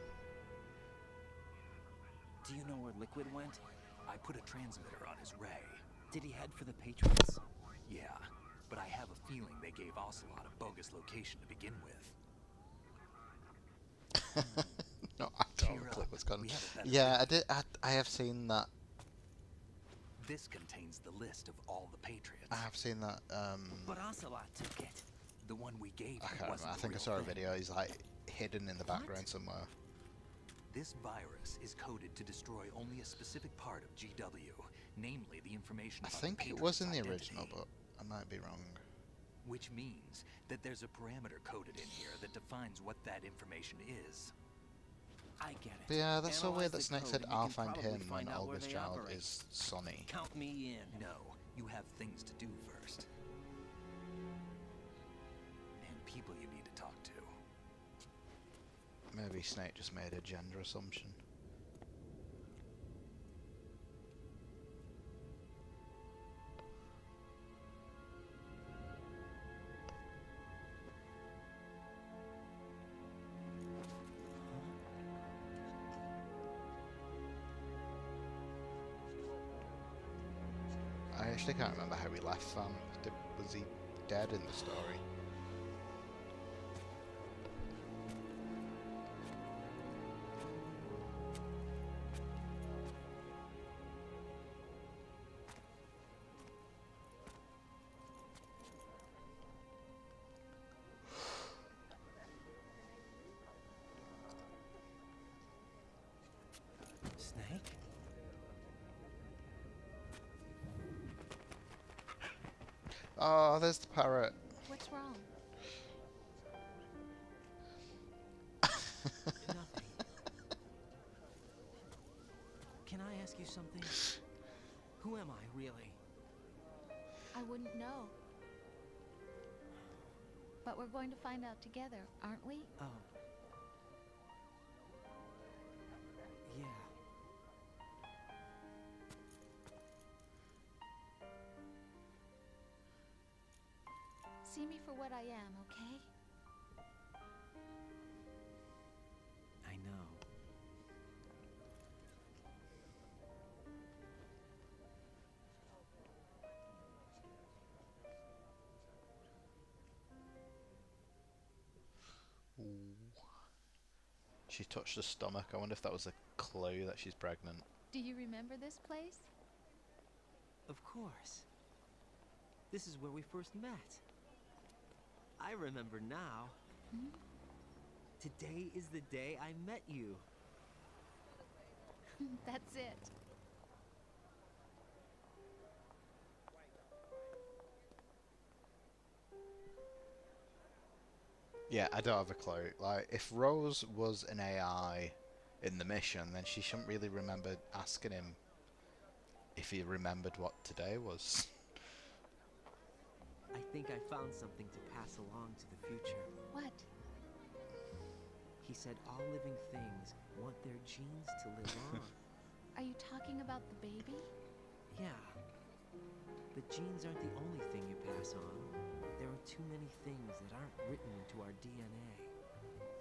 Do you know where Liquid went? I put a transmitter on his ray. Did he head for the Patriots? Yeah, but I have a feeling they gave Ocelot a bogus location to begin with. No, I don't have a clue what's going on. Yeah, I have seen that. This contains the list of all the Patriots. I have seen that. But Ocelot took it. The one we gave I him can't wasn't remember. I the think I real saw a thing. video. He's like hidden in the background somewhere. This virus is coded to destroy only a specific part of GW, namely the information I about think the it was in Patriots' the identity, original, but I might be wrong. which means that there's a parameter coded in here that defines what that information is. I get it. But yeah, that's so Analyze weird the that Snake code said and you I'll can find probably him when find out where Olga's they child operate. is Sonny. Count me in. No, you have things to do first. And people you need to talk to. Maybe Snake just made a gender assumption. I actually can't remember how he left Sam. Was he dead in the story? Snake? Oh, there's the parrot. What's wrong? Nothing. Can I ask you something? Who am I, really? I wouldn't know. But we're going to find out together, aren't we? Oh. Yeah. See me for what I am, okay? I know. Ooh. She touched the stomach. I wonder if that was a clue that she's pregnant. Do you remember this place? Of course. This is where we first met. I remember now. Hmm? Today is the day I met you. That's it. Yeah, I don't have a clue. Like, if Rose was an AI in the mission, then she shouldn't really remember asking him if he remembered what today was. I think I found something to pass along to the future. What? He said all living things want their genes to live on. Are you talking about the baby? Yeah. But genes aren't the only thing you pass on. There are too many things that aren't written into our DNA.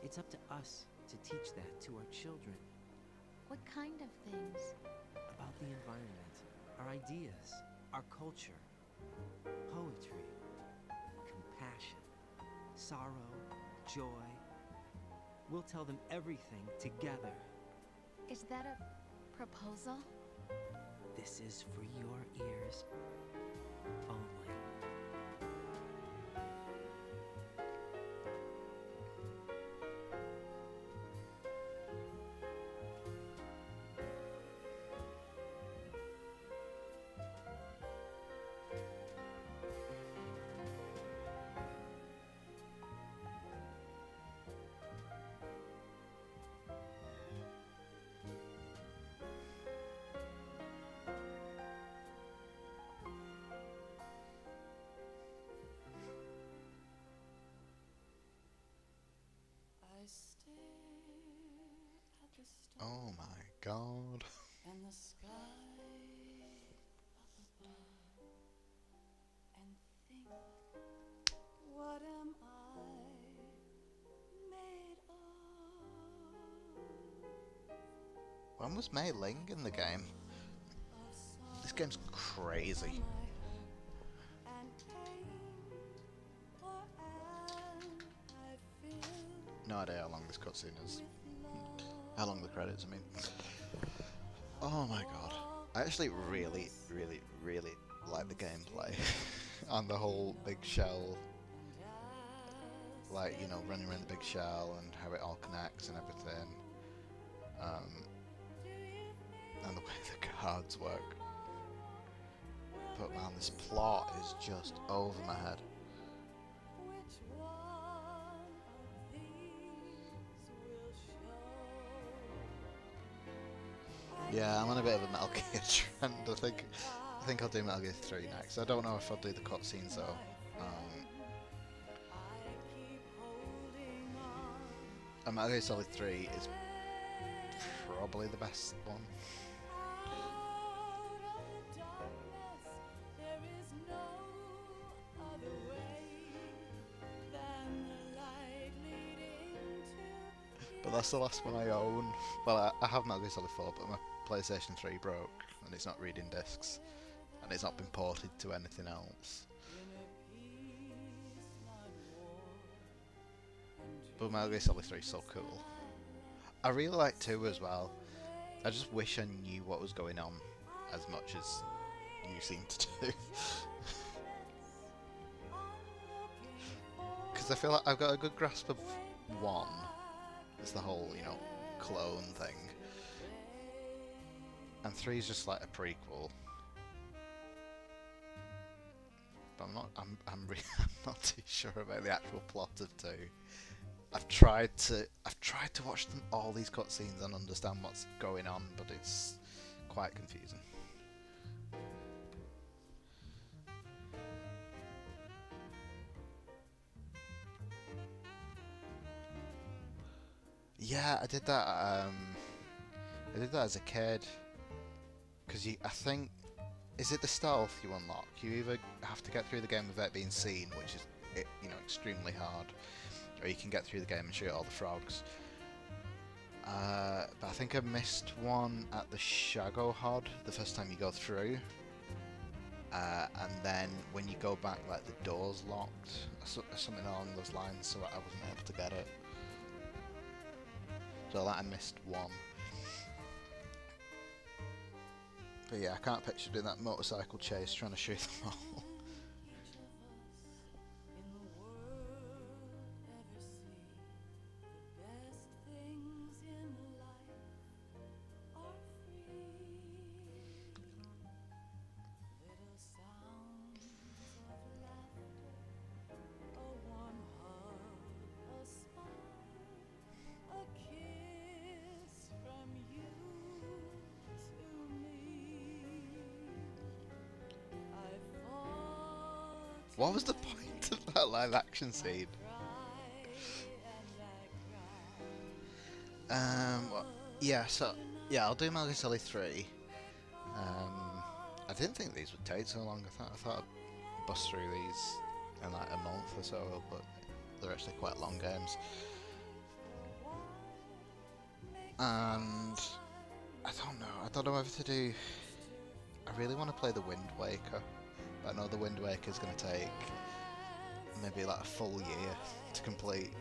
It's up to us to teach that to our children. What kind of things? About the environment, our ideas, our culture, poetry, compassion, sorrow, joy. We'll tell them everything together. Is that a proposal? This is for your ears only. god. And the sky up above, and think, what am I made of? When was Mei Ling in the game? This game's crazy. No idea how long this cutscene is. How long the credits, I mean. Oh my god. I actually really, really, really like the gameplay. And the whole big shell. Like, you know, running around the big shell and how it all connects and everything. And the way the cards work. But man, this plot is just over my head. Yeah, I'm on a bit of a Metal Gear trend. I think I'll do Metal Gear 3 next. I don't know if I'll do the cutscenes though. And Metal Gear Solid 3 is probably the best one. But that's the last one I own. Well, I have Metal Gear Solid 4, but my PlayStation 3 broke, and it's not reading discs, and it's not been ported to anything else. But Metal Gear Solid 3 is so cool. I really like 2 as well. I just wish I knew what was going on as much as you seem to do. Because I feel like I've got a good grasp of 1. It's the whole, you know, clone thing. And 3 is just like a prequel. But I'm not too sure about the actual plot of 2. I've tried to watch all these cutscenes and understand what's going on, but it's quite confusing. Yeah, I did that. I did that as a kid. Because I think, is it the stealth you unlock? You either have to get through the game without being seen, which is, you know, extremely hard, or you can get through the game and shoot all the frogs. But I think I missed one at the Shago Hod the first time you go through. And then when you go back, like, the door's locked, or something along those lines, so I wasn't able to get it. So that I missed one. But yeah, I can't picture doing that motorcycle chase trying to shoot them all. What was the point of that live action scene? Yeah, so yeah, I'll do Metal Gear Solid 3. I didn't think these would take so long. I thought I'd bust through these in like a month or so, but they're actually quite long games. And I don't know whether to do. I really want to play the Wind Waker. I know the Wind Waker is going to take maybe like a full year to complete.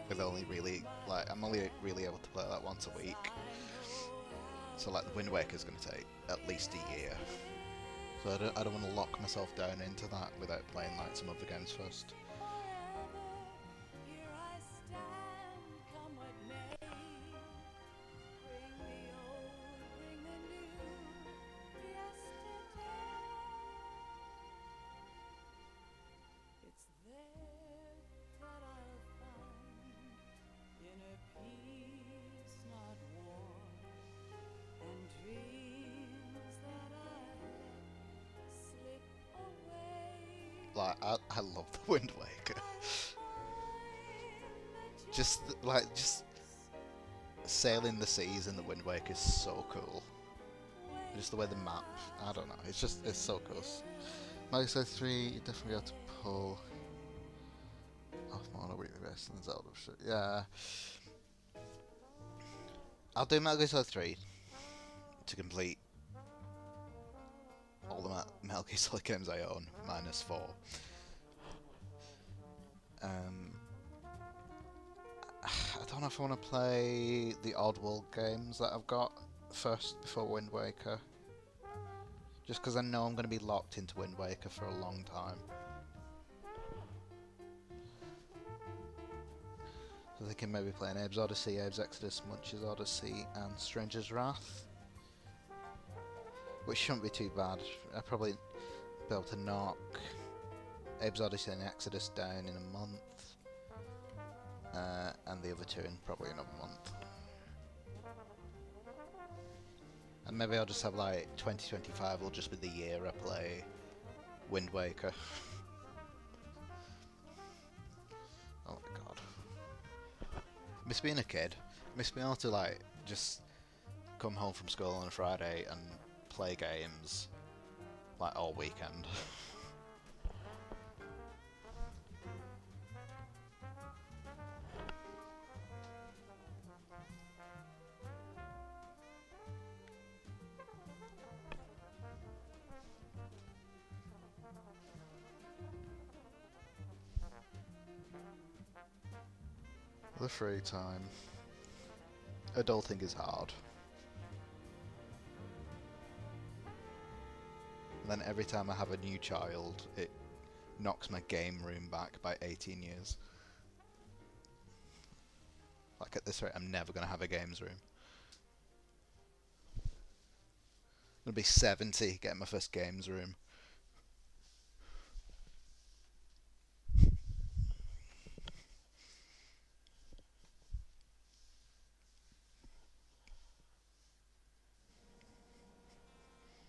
With only really, like, I'm only really able to play that once a week. So like the Wind Waker is going to take at least a year. So I don't want to lock myself down into that without playing like some other games first. Like, I love the Wind Waker. just sailing the seas in the Wind Waker is so cool. Just the way the map, I don't know, it's so cool. Mario Odyssey 3, you definitely have to pull off more on a weekly basis than Zelda shit. Yeah. I'll do Metal Gear Solid 3 to complete all the Metal Gear Solid games I own, minus 4. I don't know if I want to play the Oddworld games that I've got first before Wind Waker. Just because I know I'm going to be locked into Wind Waker for a long time. So they can maybe play an Abe's Odyssey, Abe's Exodus, Munch's Odyssey, and Stranger's Wrath. Which shouldn't be too bad. I'll probably be able to knock Abe's Odyssey and Exodus down in a month. And the other two in probably another month. And maybe I'll just have like 2025 will just be the year I play Wind Waker. Oh my god. Miss being a kid. Miss being able to like just come home from school on a Friday and play games like all weekend. The free time. Adulting is hard. And then every time I have a new child, it knocks my game room back by 18 years. Like at this rate, I'm never going to have a games room. I'm going to be 70 getting my first games room.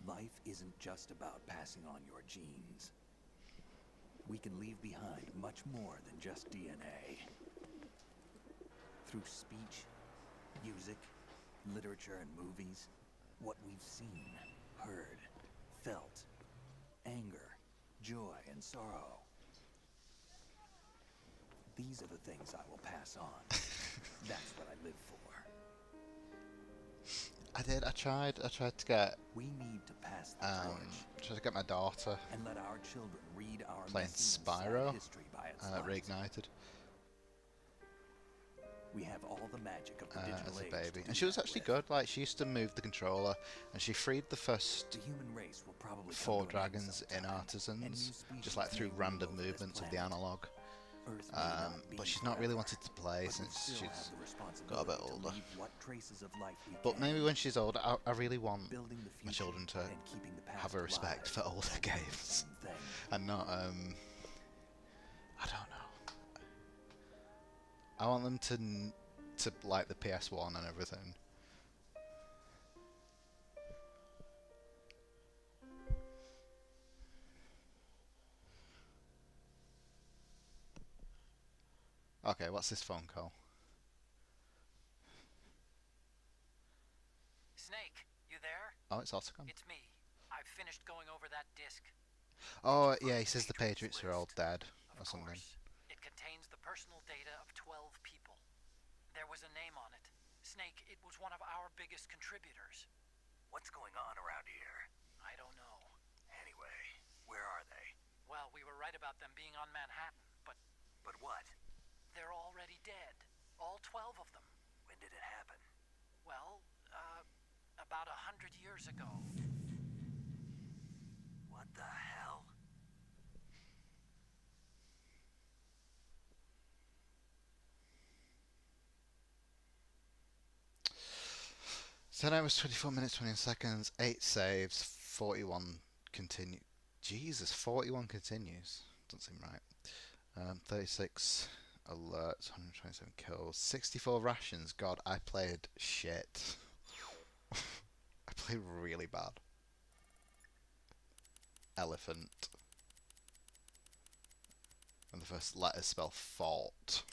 Life isn't just about passing on your genes. We can leave behind much more than just DNA. Through speech, music, literature, and movies, what we've seen, heard, felt, anger, joy, and sorrow. These are the things I will pass on. That's what I live for. I tried to get we need to pass the torch. Tried to get my daughter and let our children read our playing Spyro Reignited. Reignited. We have all the magic of the digital as a age baby, and she was actually good. Like she used to move the controller, and she freed the first the human race will probably 4 dragons in Artisans, just like through random movements of the analog. But she's not really wanted to play since she's got a bit older. But maybe when she's older, I really want my children to have a respect for older games and not I don't know. I want them to like the PS1 and everything. Okay, what's this phone call? Snake, you there? Oh, it's Otacon. It's me. I've finished going over that disc. Oh, yeah, he says the Patriots are all dead or something. It contains the personal data of 12 people. There was a name on it. Snake, it was one of our biggest contributors. What's going on around here? I don't know. Anyway, where are they? Well, we were right about them being on Manhattan, but... But what? They're already dead. All 12 of them. When did it happen? Well, about 100 years ago. What the hell? So that was 24 minutes, 20 seconds, 8 saves, 41 continue. Jesus, 41 continues. Doesn't seem right. 36 alerts, 127 kills, 64 rations. God, I played shit. I played really bad. Elephant. And the first letter spell fault.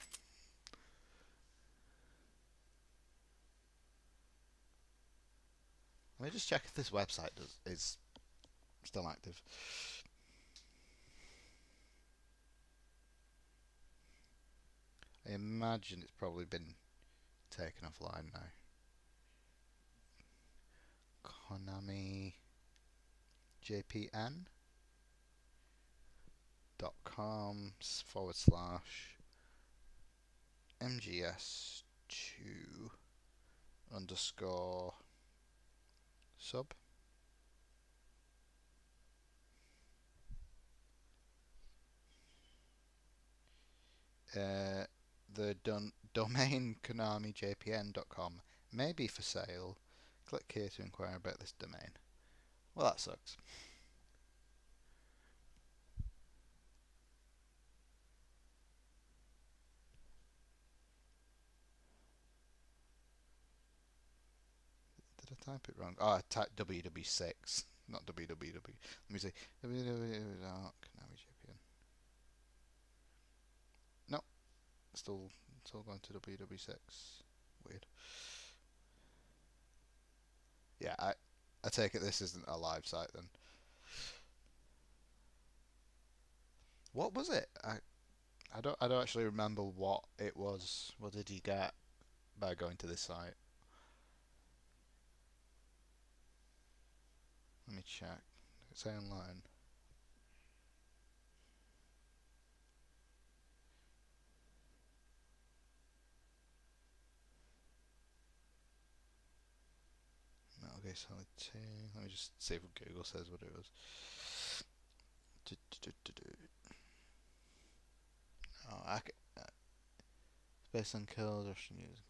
Let me just check if this website is still active. I imagine it's probably been taken offline now. Konami JPN.com/MGS2 underscore sub. The domain KonamiJPN.com may be for sale. Click here to inquire about this domain. Well, that sucks. Did I type it wrong? Oh, I typed www6, not www. Let me see. www.KonamiJPN. No, still going to www6. Weird. Yeah, I take it this isn't a live site then. What was it? I don't actually remember what it was. What did you get by going to this site? Let me check. It's online. Metal Gear Solid 2. Let me just see if Google says what it was. Oh, Space Unkilled, Russian music.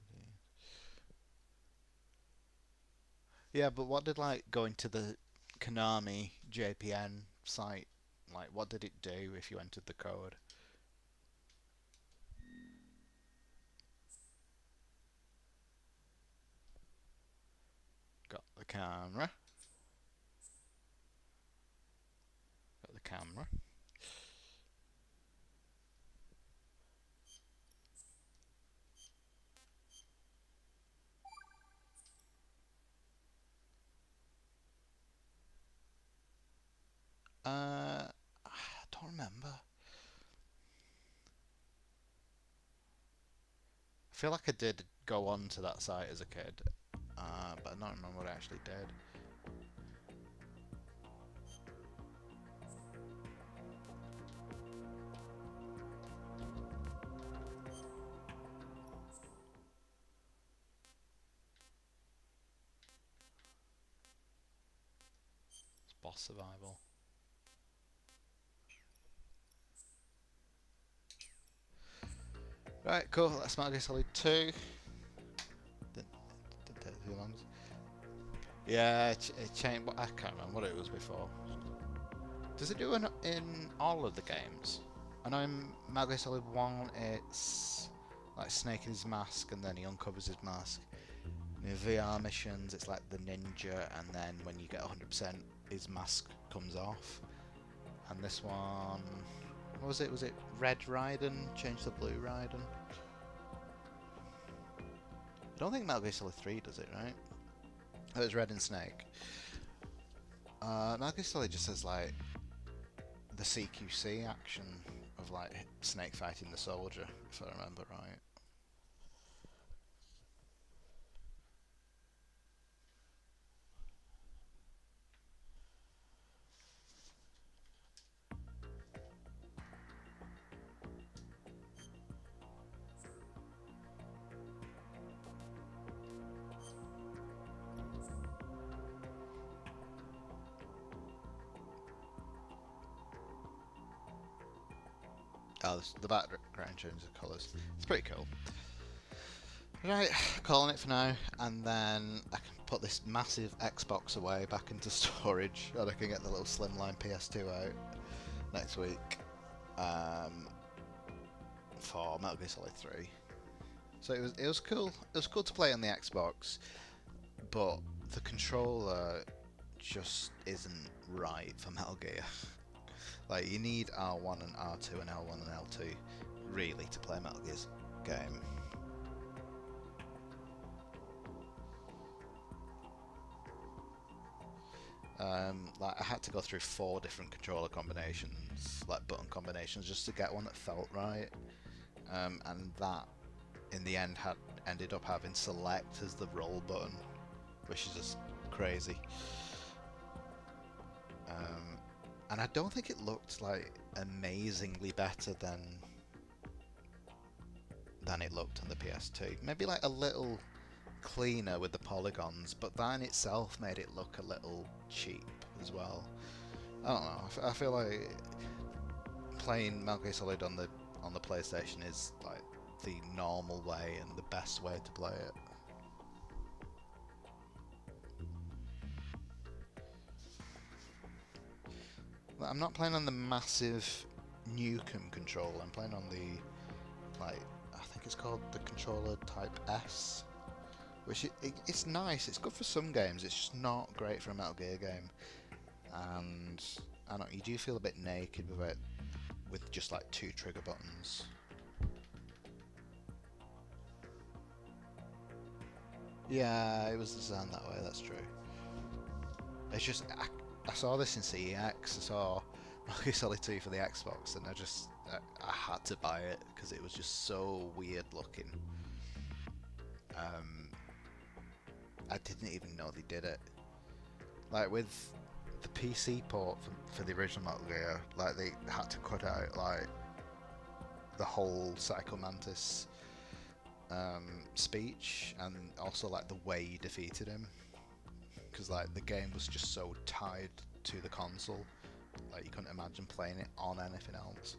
Yeah, but what did like going to the Konami JPN site, like what did it do if you entered the code? Got the camera. Got the camera. I don't remember. I feel like I did go on to that site as a kid, but I don't remember what I actually did. It's boss survival. Right, cool. That's Metal Gear Solid 2. Didn't take too long. Yeah, it changed. I can't remember what it was before. Does it do it in all of the games? I know in Metal Gear Solid 1 it's like Snake in his mask and then he uncovers his mask. In the VR missions it's like the ninja and then when you get 100% his mask comes off. And this one, what was it? Was it Red Raiden? Change to Blue Raiden? I don't think Metal Gear Solid 3 does it, right? Oh, it's Red and Snake. Metal Gear Solid just has like the CQC action of like Snake fighting the soldier, if I remember right. Oh, the background changes the colours. It's pretty cool. Right, calling it for now, and then I can put this massive Xbox away back into storage, and I can get the little slimline PS2 out next week for Metal Gear Solid 3. So it was cool. It was cool to play on the Xbox, but the controller just isn't right for Metal Gear. Like you need R1 and R2 and L1 and L2 really to play Metal Gear's game. Like I had to go through 4 different controller combinations, like button combinations, just to get one that felt right. And that, in the end, ended up having select as the roll button, which is just crazy. And I don't think it looked like amazingly better than it looked on the PS2. Maybe like a little cleaner with the polygons, but that in itself made it look a little cheap as well. I don't know. I feel like playing Metal Gear Solid on the PlayStation is like the normal way and the best way to play it. I'm not playing on the massive Nukem controller. I'm playing on the, like, I think it's called the controller type S, which it's nice. It's good for some games. It's just not great for a Metal Gear game. And I don't know, you do feel a bit naked with it, with just like 2 trigger buttons. Yeah, it was designed that way. That's true. It's just I saw this in CEX. I saw Metal Gear Solid 2 for the Xbox, and I had to buy it because it was just so weird looking. I didn't even know they did it. Like with the PC port for the original Metal Gear, like they had to cut out like the whole Psycho Mantis speech, and also like the way you defeated him, because like the game was just so tied to the console, like you couldn't imagine playing it on anything else.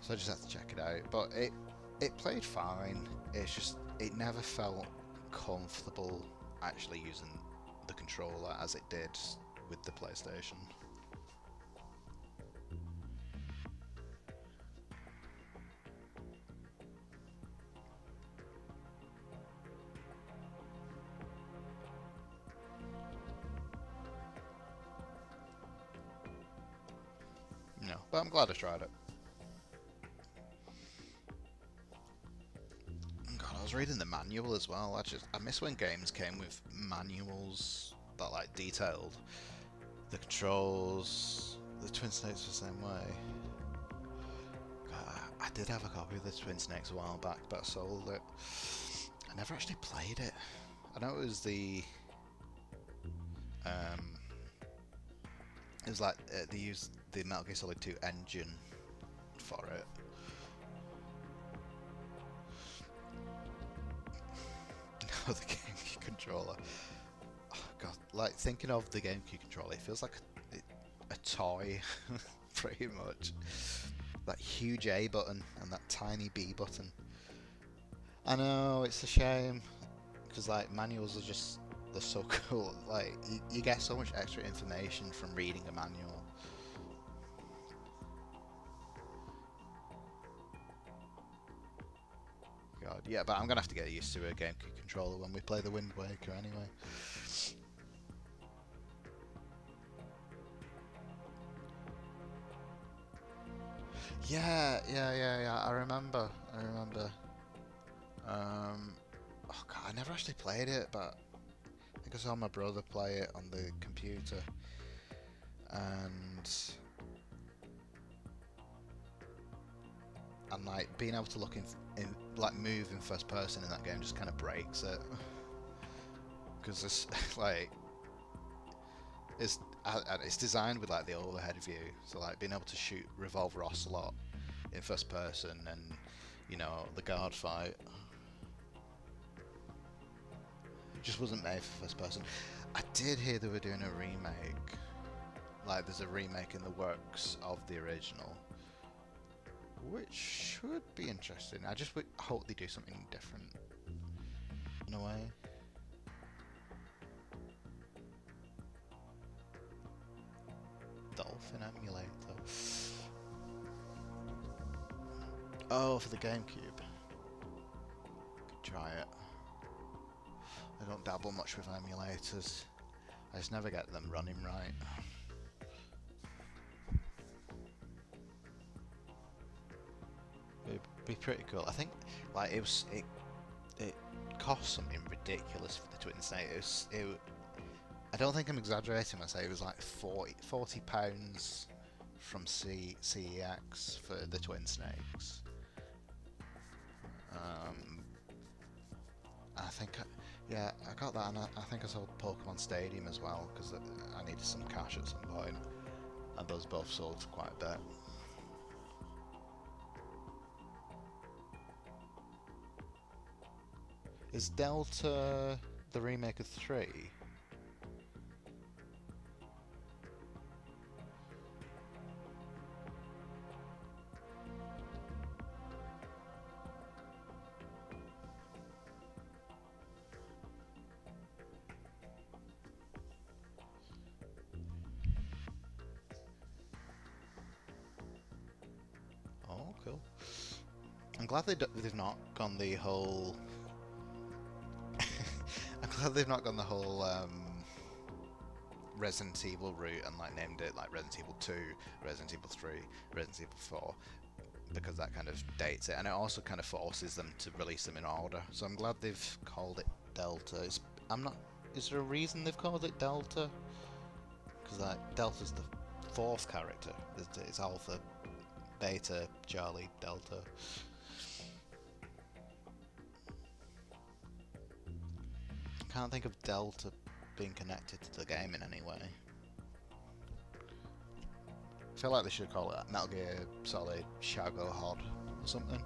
So I just had to check it out, but it played fine. It's just it never felt comfortable actually using the controller as it did with the PlayStation. No, but I'm glad I tried it. God, I was reading the manual as well. I miss when games came with manuals that like detailed the controls. The Twin Snakes the same way. God, I did have a copy of the Twin Snakes a while back, but I sold it. I never actually played it. I know it was the it was like they used the Metal Gear Solid 2 engine for it. No, the GameCube controller. Oh god, like thinking of the GameCube controller, it feels like a toy, pretty much. That huge A button and that tiny B button. I know, it's a shame, because like manuals are just, they're so cool. Like you get so much extra information from reading a manual. God, yeah, but I'm gonna have to get used to a GameCube controller when we play the Wind Waker anyway. Yeah, I remember. Oh god, I never actually played it, but I think I saw my brother play it on the computer, and like being able to look in like move in first person in that game just kind of breaks it, because it's like it's designed with like the overhead view, so like being able to shoot Revolver Ocelot in first person, and you know, the guard fight just wasn't made for first person. I did hear they were doing a remake, like there's a remake in the works of the original, which should be interesting. I just hope they do something different in a way. Dolphin emulator. Oh, for the GameCube. Could try it. I don't dabble much with emulators. I just never get them running right. It'd be pretty cool. I think like it cost something ridiculous for the Twin Snakes. I don't think I'm exaggerating when I say it was like £40 from CEX for the Twin Snakes. I think, yeah, I got that, and I think I sold Pokemon Stadium as well, because I needed some cash at some point, and those both sold for quite a bit. Is Delta the remake of 3? Oh, cool. I'm glad they've not gone the whole... I'm glad they've not gone the whole Resident Evil route and like named it like Resident Evil 2, Resident Evil 3, Resident Evil 4, because that kind of dates it, and it also kind of forces them to release them in order. So I'm glad they've called it Delta. Is there a reason they've called it Delta? Because like Delta's the fourth character. It's Alpha, Beta, Charlie, Delta. I can't think of Delta being connected to the game in any way. I feel like they should call it Metal Gear Solid Shago Hod or something.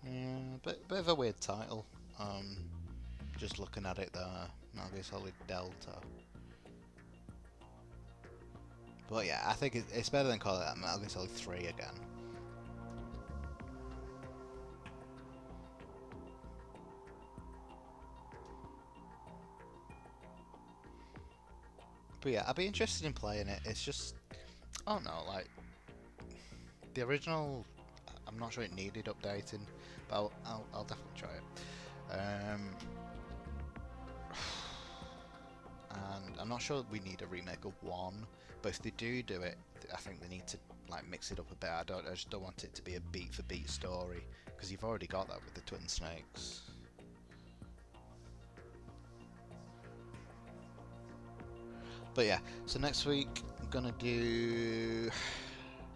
Yeah, bit of a weird title. Just looking at it there, Metal Gear Solid Delta. But yeah, I think it's better than calling it Metal Gear Solid 3 again. But yeah, I'd be interested in playing it. It's just, I don't know, like the original. I'm not sure it needed updating, but I'll definitely try it. And I'm not sure we need a remake of 1, but if they do it, I think they need to like mix it up a bit. I just don't want it to be a beat for beat story, because you've already got that with the Twin Snakes. But yeah, so next week I'm gonna do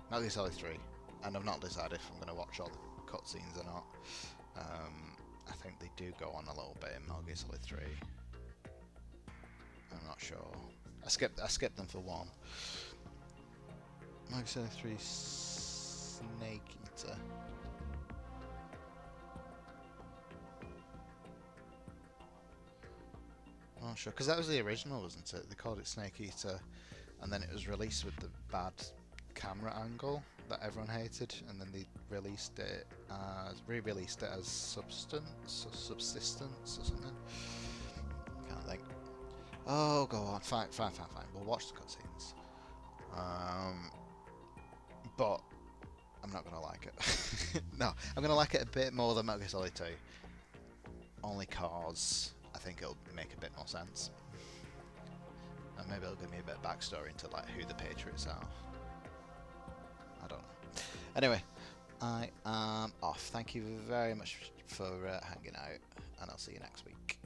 Metal Gear Solid 3, and I've not decided if I'm gonna watch all the cutscenes or not. I think they do go on a little bit in Metal Gear Solid 3. I'm not sure. I skipped them for 1. Metal Gear Solid 3 Snake Eater. I'm not sure, because that was the original, wasn't it? They called it Snake Eater, and then it was released with the bad camera angle that everyone hated, and then they re-released it as Substance or Subsistence or something. Can't think. Oh, go on. Fine. We'll watch the cutscenes. But I'm not gonna like it. No, I'm gonna like it a bit more than Metal Gear Solid 2. Only cause I think it'll make a bit more sense, and maybe it'll give me a bit of backstory into like who the Patriots are. I don't know. Anyway, I am off. Thank you very much for hanging out, and I'll see you next week.